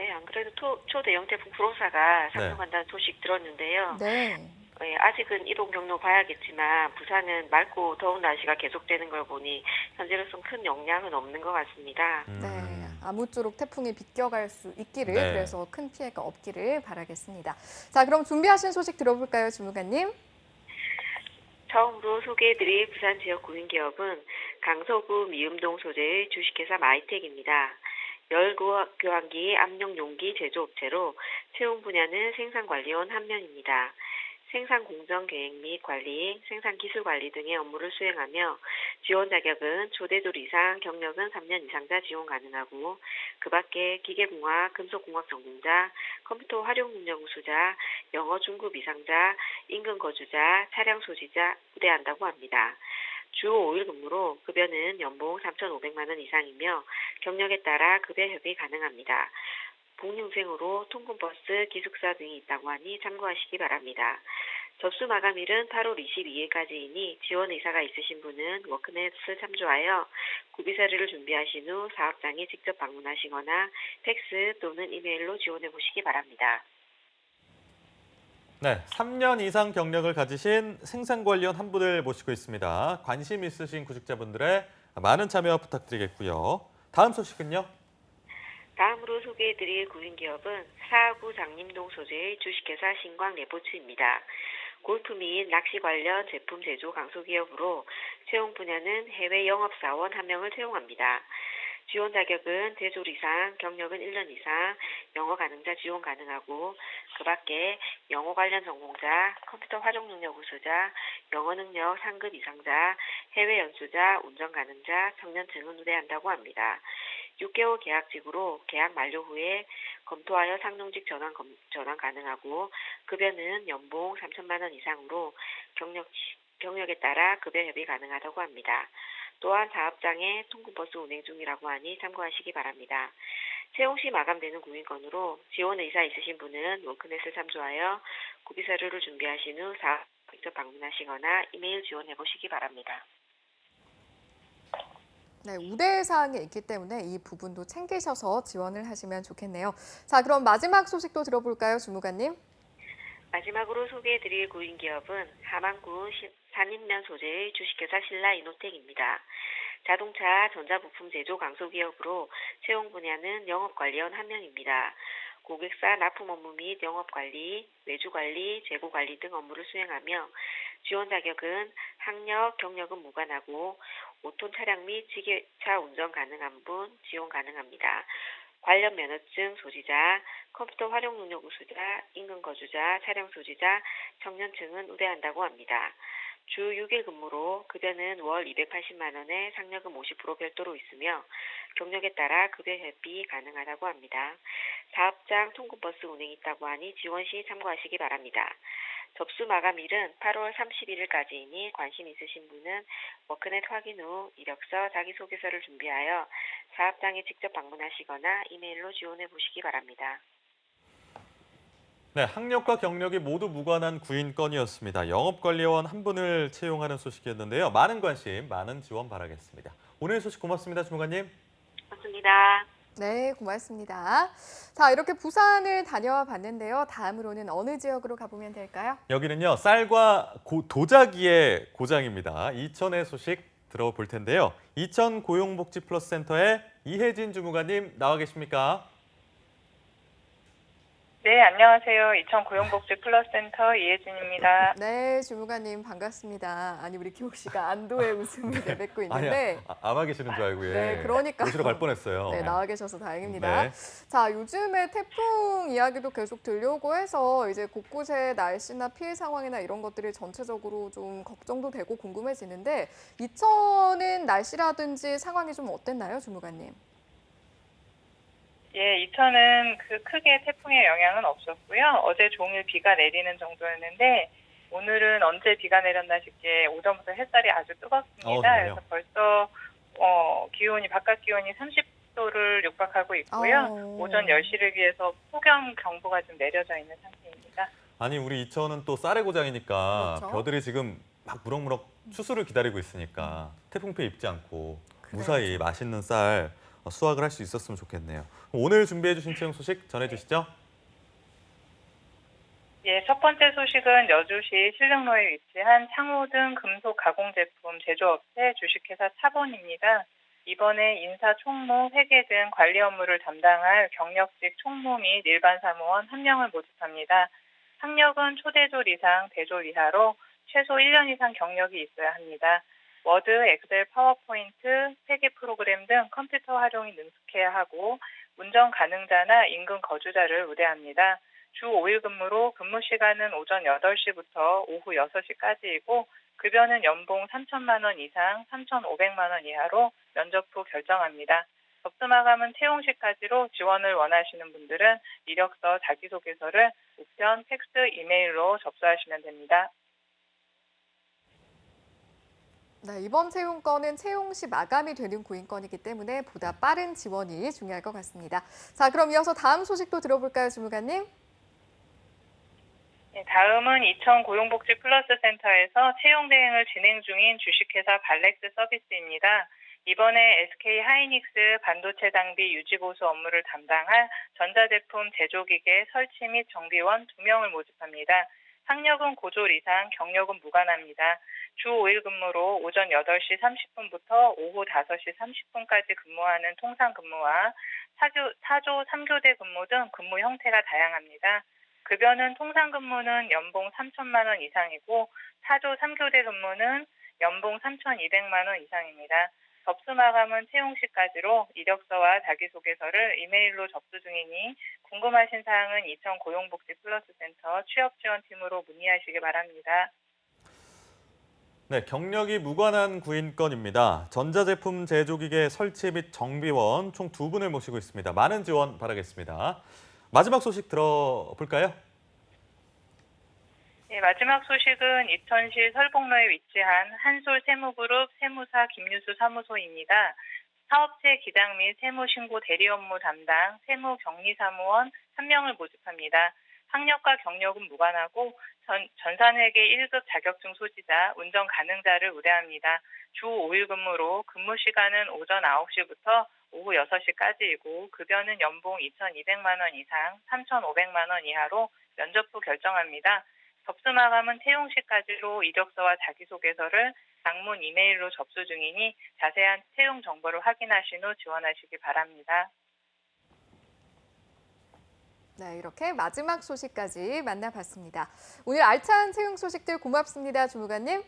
예, 안 그래도 초대형 태풍 불호사가 상륙한다는 소식 들었는데요. 네. 예, 아직은 이동 경로 봐야겠지만 부산은 맑고 더운 날씨가 계속되는 걸 보니 현재로서는 큰 영향은 없는 것 같습니다. 네, 아무쪼록 태풍이 비껴갈 수 있기를 네. 그래서 큰 피해가 없기를 바라겠습니다. 자, 그럼 준비하신 소식 들어볼까요, 주무관님? 처음으로 소개해드릴 부산 지역 구인기업은 강서구 미음동 소재의 주식회사 마이텍입니다. 열교환기 압력 용기 제조업체로 채용 분야는 생산관리원 1명입니다. 생산 공정 계획 및 관리, 생산 기술 관리 등의 업무를 수행하며 지원 자격은 초대졸 이상, 경력은 3년 이상자 지원 가능하고 그 밖에 기계공학, 금속공학 전공자, 컴퓨터 활용 능력 우수자, 영어 중급 이상자, 인근 거주자, 차량 소지자 우대한다고 합니다. 주 5일 근무로 급여는 연봉 3,500만 원 이상이며 경력에 따라 급여 협의 가능합니다. 복리후생으로 통근버스, 기숙사 등이 있다고 하니 참고하시기 바랍니다. 접수 마감일은 8월 22일까지이니 지원 의사가 있으신 분은 워크넷을 참조하여 구비 서류를 준비하신 후 사업장에 직접 방문하시거나 팩스 또는 이메일로 지원해 보시기 바랍니다. 네, 3년 이상 경력을 가지신 생산관리원 한 분을 모시고 있습니다. 관심 있으신 구직자분들의 많은 참여 부탁드리겠고요. 다음 소식은요? 다음으로 소개해드릴 구인기업은 사하구 장림동 소재의 주식회사 신광레포츠입니다. 골프 및 낚시 관련 제품 제조 강소기업으로 채용 분야는 해외 영업사원 1명을 채용합니다. 지원 자격은 대졸 이상, 경력은 1년 이상, 영어 가능자 지원 가능하고 그 밖에 영어 관련 전공자, 컴퓨터 활용 능력 우수자, 영어 능력 상급 이상자, 해외 연수자, 운전 가능자, 청년층은 우대한다고 합니다. 6개월 계약직으로 계약 만료 후에 검토하여 상용직 전환 가능하고 급여는 연봉 3천만 원 이상으로 경력에 따라 급여 협의 가능하다고 합니다. 또한 사업장에 통근버스 운행 중이라고 하니 참고하시기 바랍니다. 채용 시 마감되는 구인건으로 지원 의사 있으신 분은 워크넷을 참조하여 구비 서류를 준비하신 후 사업 직접 방문하시거나 이메일 지원해 보시기 바랍니다. 네, 우대 사항이 있기 때문에 이 부분도 챙기셔서 지원을 하시면 좋겠네요. 자, 그럼 마지막 소식도 들어볼까요, 주무관님? 마지막으로 소개해드릴 구인기업은 함안군 산인면 소재의 주식회사 신라이노텍입니다. 자동차, 전자부품 제조 강소기업으로 채용 분야는 영업관리원 1명입니다. 고객사 납품 업무 및 영업관리, 외주관리, 재고관리 등 업무를 수행하며 지원 자격은 학력, 경력은 무관하고 5톤 차량 및 지게차 운전 가능한 분 지원 가능합니다. 관련 면허증 소지자, 컴퓨터 활용 능력 우수자, 인근 거주자, 차량 소지자, 청년층은 우대한다고 합니다. 주 6일 근무로 급여는 월 280만 원에 상여금 50% 별도로 있으며 경력에 따라 급여 협의 가능하다고 합니다. 사업장 통근버스 운행이 있다고 하니 지원 시 참고하시기 바랍니다. 접수 마감일은 8월 31일까지이니 관심 있으신 분은 워크넷 확인 후 이력서, 자기소개서를 준비하여 사업장에 직접 방문하시거나 이메일로 지원해 보시기 바랍니다. 네, 학력과 경력이 모두 무관한 구인건이었습니다. 영업관리원 한 분을 채용하는 소식이었는데요. 많은 관심, 많은 지원 바라겠습니다. 오늘 소식 고맙습니다, 주무관님. 고맙습니다. 네, 고맙습니다. 자, 이렇게 부산을 다녀와 봤는데요. 다음으로는 어느 지역으로 가보면 될까요? 여기는요, 쌀과 도자기의 고장입니다. 이천의 소식 들어볼 텐데요. 이천 고용복지플러스센터의 이혜진 주무관님 나와 계십니까? 네, 안녕하세요. 이천 고용복지 플러스센터 이혜진입니다. 네, 주무관님 반갑습니다. 아니, 우리 기옥 씨가 안도의 웃음을 내뱉고 있는데. 아니, 아마 계시는 줄 알고 네, 그러니까. 모시러 갈 뻔했어요. 네, 나와 계셔서 다행입니다. 네. 자, 요즘에 태풍 이야기도 계속 들려오고 해서 이제 곳곳에 날씨나 피해 상황이나 이런 것들이 전체적으로 좀 걱정도 되고 궁금해지는데 이천은 날씨라든지 상황이 좀 어땠나요, 주무관님? 예, 이천은 크게 태풍의 영향은 없었고요. 어제 종일 비가 내리는 정도였는데 오늘은 언제 비가 내렸나 싶게 오전부터 햇살이 아주 뜨겁습니다. 그래서 벌써 바깥 기온이 30도를 육박하고 있고요. 오전 10시를 기해서 폭염 경보가 좀 내려져 있는 상태입니다. 아니 우리 이천은 또 쌀의 고장이니까 그렇죠. 벼들이 지금 막 무럭무럭 추수를 기다리고 있으니까 태풍 피해 입지 않고 무사히 맛있는 쌀 수확을 할 수 있었으면 좋겠네요. 오늘 준비해 주신 채용 소식 전해주시죠. 예, 첫 번째 소식은 여주시 신릉로에 위치한 창호 등 금속 가공 제품 제조업체 주식회사 차본입니다. 이번에 인사 총무, 회계 등 관리 업무를 담당할 경력직 총무 및 일반 사무원 1명을 모집합니다. 학력은 초대졸 이상, 대졸 이하로 최소 1년 이상 경력이 있어야 합니다. 워드, 엑셀, 파워포인트, 회계 프로그램 등 컴퓨터 활용이 능숙해야 하고 운전 가능자나 인근 거주자를 우대합니다. 주 5일 근무로 근무 시간은 오전 8시부터 오후 6시까지이고 급여는 연봉 3천만 원 이상 3,500만 원 이하로 면접 후 결정합니다. 접수 마감은 채용 시까지로 지원을 원하시는 분들은 이력서, 자기소개서를 우편, 팩스, 이메일로 접수하시면 됩니다. 네, 이번 채용건은 채용 시 마감이 되는 구인건이기 때문에 보다 빠른 지원이 중요할 것 같습니다. 자, 그럼 이어서 다음 소식도 들어볼까요, 주무관님? 네, 다음은 이천 고용복지 플러스 센터에서 채용 대행을 진행 중인 주식회사 발렉스 서비스입니다. 이번에 SK 하이닉스 반도체 장비 유지 보수 업무를 담당할 전자제품 제조기계 설치 및 정비원 2명을 모집합니다. 학력은 고졸 이상, 경력은 무관합니다. 주 5일 근무로 오전 8시 30분부터 오후 5시 30분까지 근무하는 통상 근무와 4조 3교대 근무 등 근무 형태가 다양합니다. 급여는 통상 근무는 연봉 3천만 원 이상이고 4조 3교대 근무는 연봉 3,200만 원 이상입니다. 접수 마감은 채용 시까지로 이력서와 자기소개서를 이메일로 접수 중이니 궁금하신 사항은 이천 고용복지 플러스 센터 취업지원팀으로 문의하시기 바랍니다. 네, 경력이 무관한 구인건입니다. 전자제품 제조기계 설치 및 정비원 총 2분을 모시고 있습니다. 많은 지원 바라겠습니다. 마지막 소식 들어볼까요? 네, 마지막 소식은 이천시 설복로에 위치한 한솔 세무그룹 세무사 김유수 사무소입니다. 사업체 기장 및 세무신고 대리 업무 담당 세무격리사무원 3명을 모집합니다. 학력과 경력은 무관하고 전산회계 1급 자격증 소지자, 운전 가능자를 우대합니다. 주 5일 근무로 근무 시간은 오전 9시부터 오후 6시까지이고 급여는 연봉 2,200만 원 이상 3,500만 원 이하로 면접 후 결정합니다. 접수 마감은 채용 시까지로 이력서와 자기소개서를 장문 이메일로 접수 중이니 자세한 채용 정보를 확인하신 후 지원하시기 바랍니다. 네, 이렇게 마지막 소식까지 만나봤습니다. 오늘 알찬 채용 소식들 고맙습니다, 주무관님.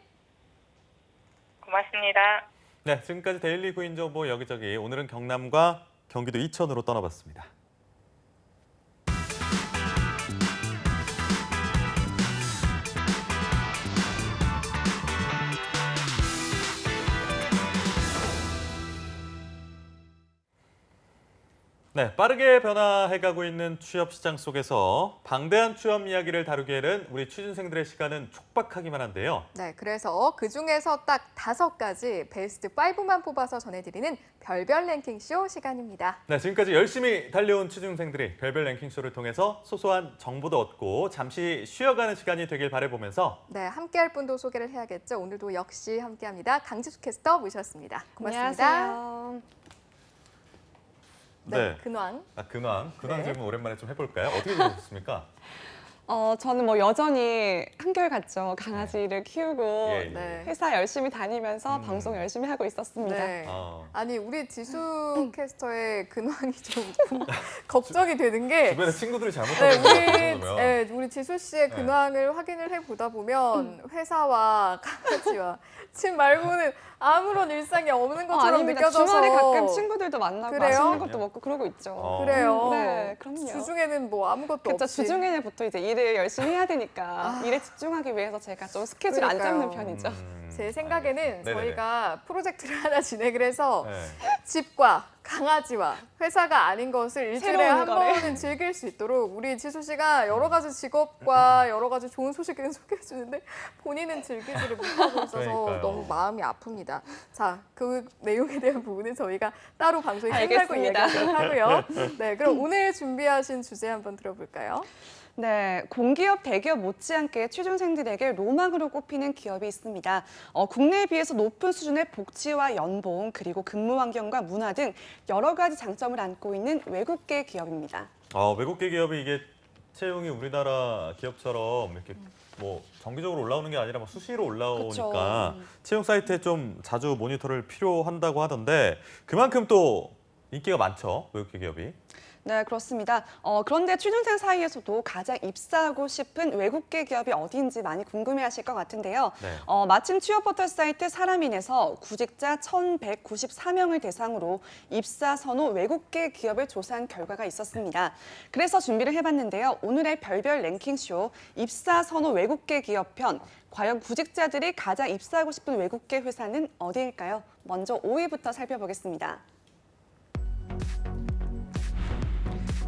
고맙습니다. 네, 지금까지 데일리 구인 정보 여기저기 오늘은 경남과 경기도 이천으로 떠나봤습니다. 네, 빠르게 변화해가고 있는 취업 시장 속에서 방대한 취업 이야기를 다루기에는 우리 취준생들의 시간은 촉박하기만 한데요. 네, 그래서 그중에서 딱 5가지 베스트 5만 뽑아서 전해드리는 별별 랭킹쇼 시간입니다. 네, 지금까지 열심히 달려온 취준생들이 별별 랭킹쇼를 통해서 소소한 정보도 얻고 잠시 쉬어가는 시간이 되길 바라보면서 네, 함께할 분도 소개를 해야겠죠. 오늘도 역시 함께합니다. 강지수 캐스터 모셨습니다. 고맙습니다. 안녕하세요. 네, 근황. 근황 네. 질문 오랜만에 좀 해볼까요? 어떻게 지내셨습니까? 저는 뭐 여전히 한결같죠. 강아지를 키우고 예, 예. 네. 회사 열심히 다니면서 방송 열심히 하고 있었습니다. 네. 아니, 우리 지수 캐스터의 근황이 좀 걱정이 되는 게 주변에 친구들이 잘못하는 거예요. 네, 우리 지수 씨의 근황을 확인을 해보다 보면 회사와 강아지와 집 말고는 아무런 일상이 없는 것처럼 아닙니다. 느껴져서 주말에 가끔 친구들도 만나고 그래요? 맛있는 것도 먹고 그러고 있죠. 그래요? 네, 그럼요. 주중에는 뭐 아무것도 그렇죠. 없이. 주중에는 보통 이제 일을 열심히 해야 되니까 일에 집중하기 위해서 제가 좀 스케줄 안 그러니까요. 잡는 편이죠. 제 생각에는 네네네. 저희가 프로젝트를 하나 진행을 해서 네. 집과 강아지와 회사가 아닌 것을 일주일에 새로운 한 거를. 번은 즐길 수 있도록 우리 지수 씨가 여러 가지 직업과 여러 가지 좋은 소식을 소개해 주는데 본인은 즐기지를 못하고 있어서 그러니까요. 너무 마음이 아픕니다. 자, 그 내용에 대한 부분은 저희가 따로 방송이 끝나고 알겠습니다. 이야기하도록 하고요. 네, 그럼 오늘 준비하신 주제 한번 들어볼까요? 네, 공기업, 대기업 못지않게 취준생들에게 로망으로 꼽히는 기업이 있습니다. 국내에 비해서 높은 수준의 복지와 연봉, 그리고 근무 환경과 문화 등 여러 가지 장점을 안고 있는 외국계 기업입니다. 외국계 기업이 이게 채용이 우리나라 기업처럼 이렇게 뭐 정기적으로 올라오는 게 아니라 수시로 올라오니까 그쵸. 채용 사이트에 좀 자주 모니터를 필요한다고 하던데 그만큼 또 인기가 많죠, 외국계 기업이. 네, 그렇습니다. 그런데 취준생 사이에서도 가장 입사하고 싶은 외국계 기업이 어디인지 많이 궁금해하실 것 같은데요. 네. 마침 취업 포털 사이트 사람인에서 구직자 1,194명을 대상으로 입사 선호 외국계 기업을 조사한 결과가 있었습니다. 그래서 준비를 해봤는데요. 오늘의 별별 랭킹쇼 입사 선호 외국계 기업 편, 과연 구직자들이 가장 입사하고 싶은 외국계 회사는 어디일까요? 먼저 5위부터 살펴보겠습니다.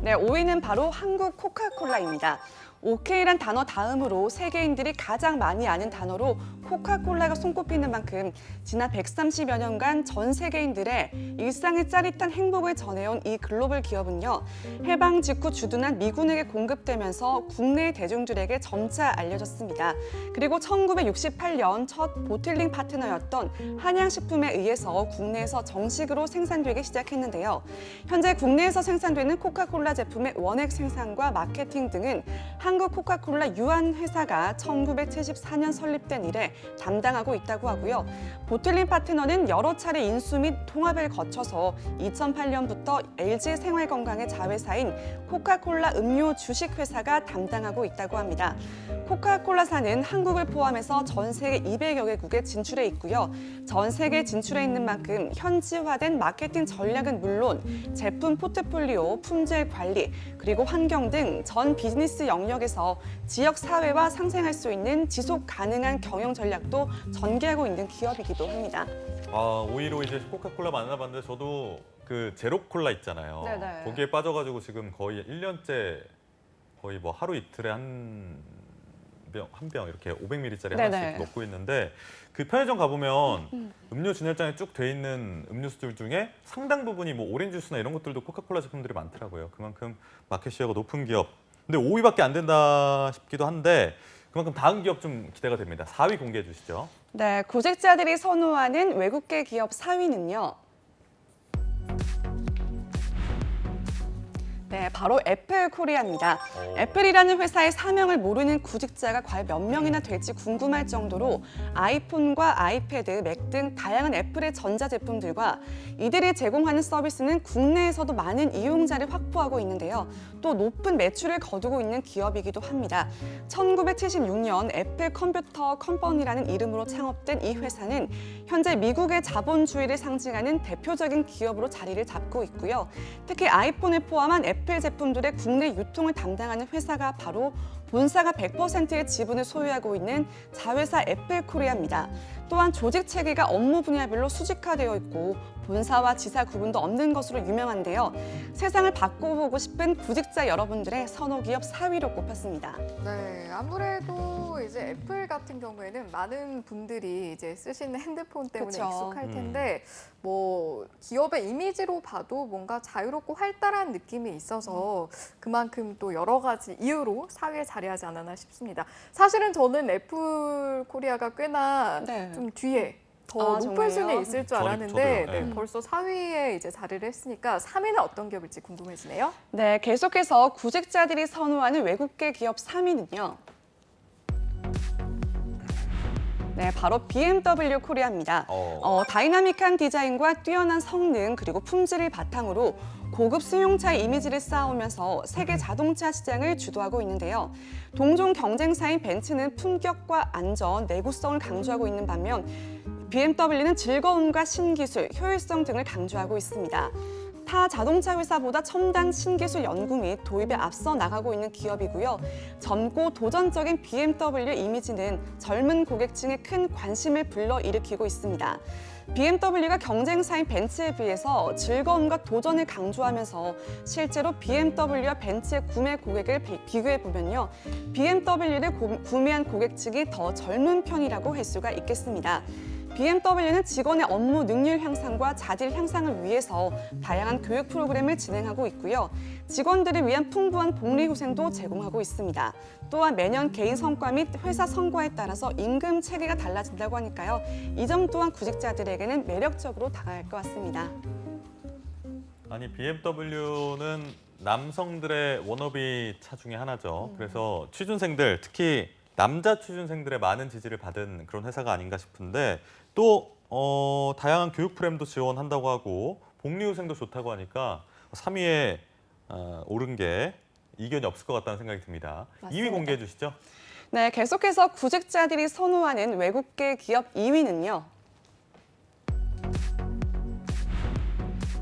네, 5위는 바로 한국 코카콜라입니다. 오케이란 단어 다음으로 세계인들이 가장 많이 아는 단어로 코카콜라가 손꼽히는 만큼 지난 130여 년간 전 세계인들의 일상의 짜릿한 행복을 전해온 이 글로벌 기업은요. 해방 직후 주둔한 미군에게 공급되면서 국내 대중들에게 점차 알려졌습니다. 그리고 1968년 첫 보틀링 파트너였던 한양식품에 의해서 국내에서 정식으로 생산되기 시작했는데요. 현재 국내에서 생산되는 코카콜라 제품의 원액 생산과 마케팅 등은 한국 코카콜라 유한회사가 1974년 설립된 이래 담당하고 있다고 하고요. 보틀링 파트너는 여러 차례 인수 및 통합을 거쳐서 2008년부터 LG 생활건강의 자회사인 코카콜라 음료 주식회사가 담당하고 있다고 합니다. 코카콜라사는 한국을 포함해서 전 세계 200여 개국에 진출해 있고요. 전 세계에 진출해 있는 만큼 현지화된 마케팅 전략은 물론 제품 포트폴리오, 품질 관리, 그리고 환경 등 전 비즈니스 영역에서 지역 사회와 상생할 수 있는 지속 가능한 경영 전략도 전개하고 있는 기업이기도 합니다. 오히려 이제 코카콜라 만나봤는데 저도 그 제로콜라 있잖아요. 네네. 거기에 빠져가지고 지금 거의 1년째 거의 뭐 하루 이틀에 한 병 이렇게 500ml짜리 하나씩 먹고 있는데 그 편의점 가보면 음료 진열장에 쭉 돼 있는 음료수들 중에 상당 부분이 뭐 오렌지 주스나 이런 것들도 코카콜라 제품들이 많더라고요. 그만큼 마켓 시어가 높은 기업. 근데 5위밖에 안 된다 싶기도 한데 그만큼 다음 기업 좀 기대가 됩니다. 4위 공개해 주시죠. 네, 구직자들이 선호하는 외국계 기업 4위는요. 네, 바로 애플 코리아입니다. 애플이라는 회사의 사명을 모르는 구직자가 과연 몇 명이나 될지 궁금할 정도로 아이폰과 아이패드, 맥 등 다양한 애플의 전자제품들과 이들이 제공하는 서비스는 국내에서도 많은 이용자를 확보하고 있는데요. 또 높은 매출을 거두고 있는 기업이기도 합니다. 1976년 애플 컴퓨터 컴퍼니라는 이름으로 창업된 이 회사는 현재 미국의 자본주의를 상징하는 대표적인 기업으로 자리를 잡고 있고요. 특히 아이폰을 포함한 애플 제품들의 국내 유통을 담당하는 회사가 바로 본사가 100%의 지분을 소유하고 있는 자회사 애플 코리아입니다. 또한 조직 체계가 업무 분야별로 수직화되어 있고 본사와 지사 구분도 없는 것으로 유명한데요. 세상을 바꿔보고 싶은 구직자 여러분들의 선호 기업 4위로 꼽혔습니다. 네, 아무래도 이제 애플 같은 경우에는 많은 분들이 이제 쓰시는 핸드폰 때문에 그쵸. 익숙할 텐데 뭐 기업의 이미지로 봐도 뭔가 자유롭고 활달한 느낌이 있어서 그만큼 또 여러 가지 이유로 4위에 자리하지 않았나 싶습니다. 사실은 저는 애플 코리아가 꽤나 좀 뒤에 더 높은 순위에 있을 줄 알았는데 벌써 4위에 이제 자리를 했으니까 3위는 어떤 기업일지 궁금해지네요. 네, 계속해서 구직자들이 선호하는 외국계 기업 3위는요. 네, 바로 BMW 코리아입니다. 다이나믹한 디자인과 뛰어난 성능 그리고 품질을 바탕으로 고급 승용차의 이미지를 쌓아오면서 세계 자동차 시장을 주도하고 있는데요. 동종 경쟁사인 벤츠는 품격과 안전, 내구성을 강조하고 있는 반면 BMW는 즐거움과 신기술, 효율성 등을 강조하고 있습니다. 타 자동차 회사보다 첨단 신기술 연구 및 도입에 앞서 나가고 있는 기업이고요. 젊고 도전적인 BMW 이미지는 젊은 고객층에 큰 관심을 불러일으키고 있습니다. BMW가 경쟁사인 벤츠에 비해서 즐거움과 도전을 강조하면서 실제로 BMW와 벤츠의 구매 고객을 비교해보면요. BMW를 구매한 고객층이 더 젊은 편이라고 할 수가 있겠습니다. BMW는 직원의 업무 능률 향상과 자질 향상을 위해서 다양한 교육 프로그램을 진행하고 있고요. 직원들을 위한 풍부한 복리 후생도 제공하고 있습니다. 또한 매년 개인 성과 및 회사 성과에 따라서 임금 체계가 달라진다고 하니까요. 이 점 또한 구직자들에게는 매력적으로 다가갈 것 같습니다. 아니 BMW는 남성들의 워너비 차 중에 하나죠. 그래서 취준생들, 특히 남자 취준생들의 많은 지지를 받은 그런 회사가 아닌가 싶은데 또 다양한 교육 프로그램도 지원한다고 하고 복리후생도 좋다고 하니까 3위에 오른 게 이견이 없을 것 같다는 생각이 듭니다. 맞습니다. 2위 공개해 주시죠. 네, 계속해서 구직자들이 선호하는 외국계 기업 2위는요.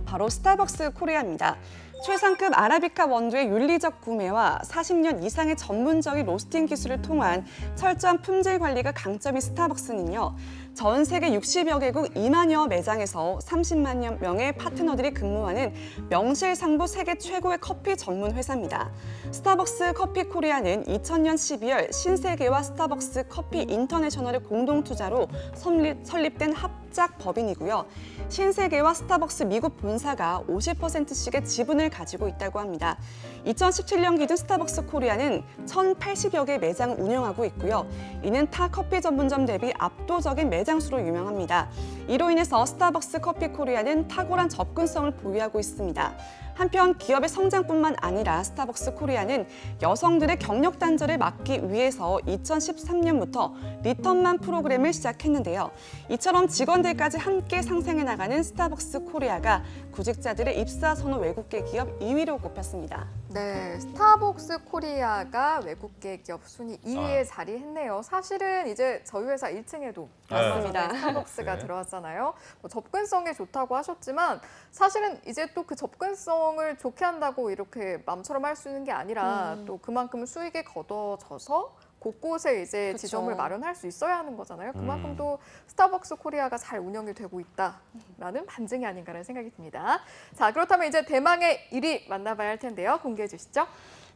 바로 스타벅스 코리아입니다. 최상급 아라비카 원두의 윤리적 구매와 40년 이상의 전문적인 로스팅 기술을 통한 철저한 품질 관리가 강점인 스타벅스는요. 전 세계 60여 개국 2만여 매장에서 30만 명의 파트너들이 근무하는 명실상부 세계 최고의 커피 전문 회사입니다. 스타벅스 커피 코리아는 2000년 12월 신세계와 스타벅스 커피 인터내셔널의 공동 투자로 설립된 합작 법인이고요. 신세계와 스타벅스 미국 본사가 50%씩의 지분을 가지고 있다고 합니다. 2017년 기준 스타벅스 코리아는 1,080여 개 매장을 운영하고 있고요. 이는 타 커피 전문점 대비 압도적인 매장 수로 유명합니다. 이로 인해서 스타벅스 커피 코리아는 탁월한 접근성을 보유하고 있습니다. 한편 기업의 성장뿐만 아니라 스타벅스 코리아는 여성들의 경력 단절을 막기 위해서 2013년부터 리턴만 프로그램을 시작했는데요. 이처럼 직원들까지 함께 상생해 나가는 스타벅스 코리아가 구직자들의 입사 선호 외국계 기업 2위로 꼽혔습니다. 네, 스타벅스 코리아가 외국계 기업 순위 2위에 자리했네요. 사실은 이제 저희 회사 1층에도 맞습니다. 스타벅스가 들어왔잖아요. 뭐 접근성이 좋다고 하셨지만 사실은 이제 또 그 접근성을 좋게 한다고 이렇게 맘처럼 할 수 있는 게 아니라 또 그만큼 수익에 걷어져서 곳곳에 이제 그쵸. 지점을 마련할 수 있어야 하는 거잖아요. 그만큼 또 스타벅스 코리아가 잘 운영이 되고 있다라는 반증이 아닌가라는 생각이 듭니다. 자, 그렇다면 이제 대망의 1위 만나봐야 할 텐데요. 공개해 주시죠.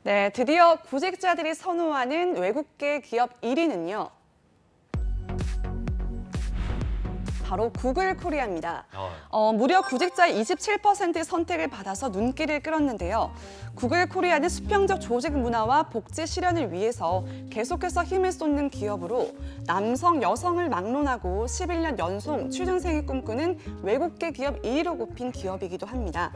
네, 드디어 구직자들이 선호하는 외국계 기업 1위는요. 바로 구글 코리아입니다. 무려 구직자의 27%의 선택을 받아서 눈길을 끌었는데요. 구글 코리아는 수평적 조직 문화와 복지 실현을 위해서 계속해서 힘을 쏟는 기업으로 남성, 여성을 막론하고 11년 연속 취준생이 꿈꾸는 외국계 기업 1위로 꼽힌 기업이기도 합니다.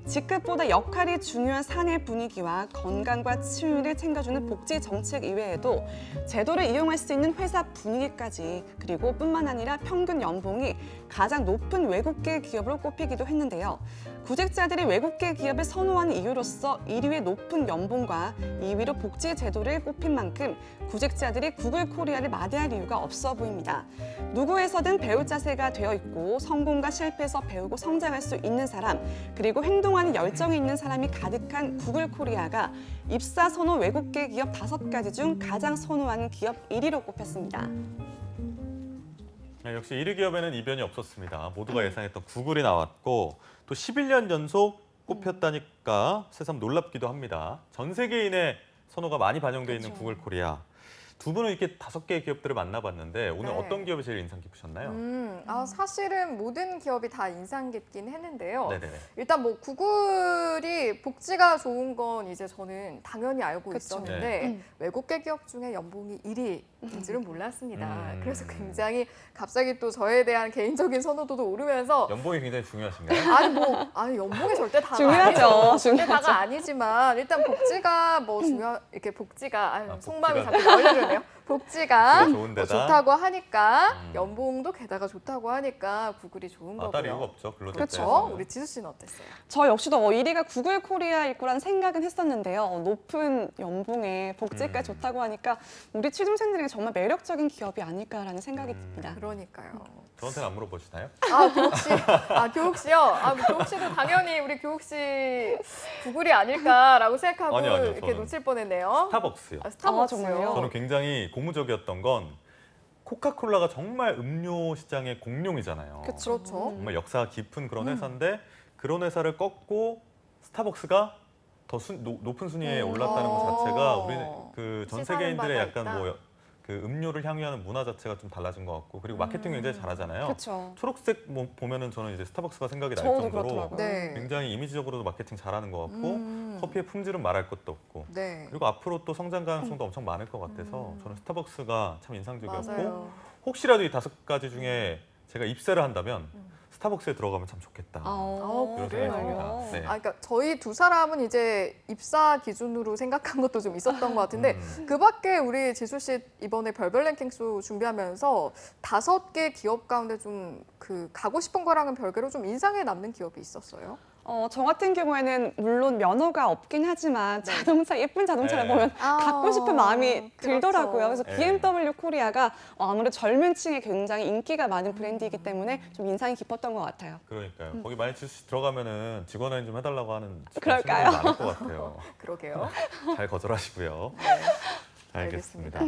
직급보다 역할이 중요한 사내 분위기와 건강과 치유를 챙겨주는 복지 정책 이외에도 제도를 이용할 수 있는 회사 분위기까지 그리고 뿐만 아니라 평균 연봉이 가장 높은 외국계 기업으로 꼽히기도 했는데요. 구직자들이 외국계 기업을 선호하는 이유로서 1위의 높은 연봉과 2위로 복지 제도를 꼽힌 만큼 구직자들이 구글 코리아를 마다할 이유가 없어 보입니다. 누구에서든 배울 자세가 되어 있고 성공과 실패에서 배우고 성장할 수 있는 사람 그리고 행동하는 열정이 있는 사람이 가득한 구글 코리아가 입사 선호 외국계 기업 5가지 중 가장 선호하는 기업 1위로 꼽혔습니다. 네, 역시 1위 기업에는 이변이 없었습니다. 모두가 예상했던 구글이 나왔고 또 11년 연속 꼽혔다니까 새삼 놀랍기도 합니다. 전 세계인의 선호가 많이 반영되어 있는 구글 코리아. 두 분은 이렇게 5개의 기업들을 만나봤는데 오늘 네. 어떤 기업이 제일 인상 깊으셨나요? 사실은 모든 기업이 다 인상 깊긴 했는데요. 네네네. 일단 뭐 구글이 복지가 좋은 건 이제 저는 당연히 알고 있었는데 네. 외국계 기업 중에 연봉이 1위인지는 몰랐습니다. 그래서 굉장히 갑자기 또 저에 대한 개인적인 선호도도 오르면서 연봉이 굉장히 중요하신가요? 아니 연봉이 절대 다가 중요하죠. 아니죠. 절대 중요하죠. 다가 아니지만 일단 복지가 뭐 이렇게 복지가 속마음이 자꾸 열리네요. 복지가 좋은 데다. 좋다고 하니까 연봉도 게다가 좋다고 하니까 구글이 좋은 거고요. 다를 이유가 없죠. 그렇죠. 우리 지수 씨는 어땠어요? 저 역시도 1위가 구글 코리아일 거라는 생각은 했었는데요. 높은 연봉에 복지가 좋다고 하니까 우리 취준생들에게 정말 매력적인 기업이 아닐까라는 생각이 듭니다. 그러니까요. 저한테는 안 물어보시나요? 교욱 씨. 교욱 씨요? 교욱 씨도 당연히 우리 교욱 씨 구글이 아닐까라고 생각하고 아니요, 이렇게 저는 놓칠 뻔했네요. 스타벅스요. 스타벅스요? 정말요? 저는 굉장히 고무적이었던 건 코카콜라가 정말 음료 시장의 공룡이잖아요. 그렇죠. 정말 역사가 깊은 그런 회사인데 그런 회사를 꺾고 스타벅스가 더 높은 순위에 올랐다는 것 자체가 우리 그 전 시사하는 세계인들의 바가 약간 있다. 뭐 그 음료를 향유하는 문화 자체가 좀 달라진 것 같고 그리고 마케팅 굉장히 잘하잖아요. 그렇죠. 초록색 뭐 보면은 저는 이제 스타벅스가 생각이 날 저도 정도로 그렇더라고요. 네. 굉장히 이미지적으로도 마케팅 잘하는 것 같고 커피의 품질은 말할 것도 없고 네. 그리고 앞으로 또 성장 가능성도 엄청 많을 것 같아서 저는 스타벅스가 참 인상적이었고 맞아요. 혹시라도 이 5가지 중에 제가 입세를 한다면 스타벅스에 들어가면 참 좋겠다. 이런 생각이 듭니다. 네. 그러니까 저희 두 사람은 이제 입사 기준으로 생각한 것도 좀 있었던 것 같은데 그 밖에 우리 지수 씨 이번에 별별 랭킹수 준비하면서 5개 기업 가운데 좀 그 가고 싶은 거랑은 별개로 좀 인상에 남는 기업이 있었어요? 저 같은 경우에는 물론 면허가 없긴 하지만 자동차 예쁜 자동차를 보면 갖고 싶은 마음이 들더라고요. 그래서 BMW 코리아가 아무래도 젊은 층에 굉장히 인기가 많은 브랜드이기 때문에 좀 인상이 깊었던 것 같아요. 그러니까요. 거기 많이 들어가면은 직원 할인 좀 해달라고 하는 그럴까요? 친구들이 많을 것 같아요. 그러게요. 잘 거절하시고요. 알겠습니다.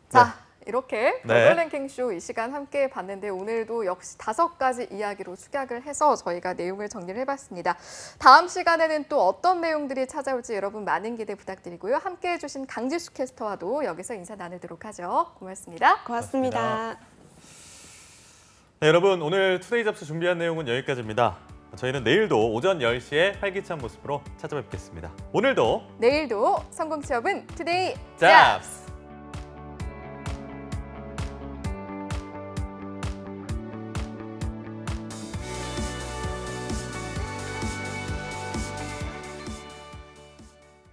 자. 이렇게 네. 별별 랭킹쇼 이 시간 함께 봤는데 오늘도 역시 5가지 이야기로 축약을 해서 저희가 내용을 정리를 해봤습니다. 다음 시간에는 또 어떤 내용들이 찾아올지 여러분 많은 기대 부탁드리고요. 함께해 주신 강지수 캐스터와도 여기서 인사 나누도록 하죠. 고맙습니다. 고맙습니다. 네, 여러분 오늘 투데이 잡스 준비한 내용은 여기까지입니다. 저희는 내일도 오전 10시에 활기찬 모습으로 찾아뵙겠습니다. 오늘도 내일도 성공 취업은 투데이 잡스!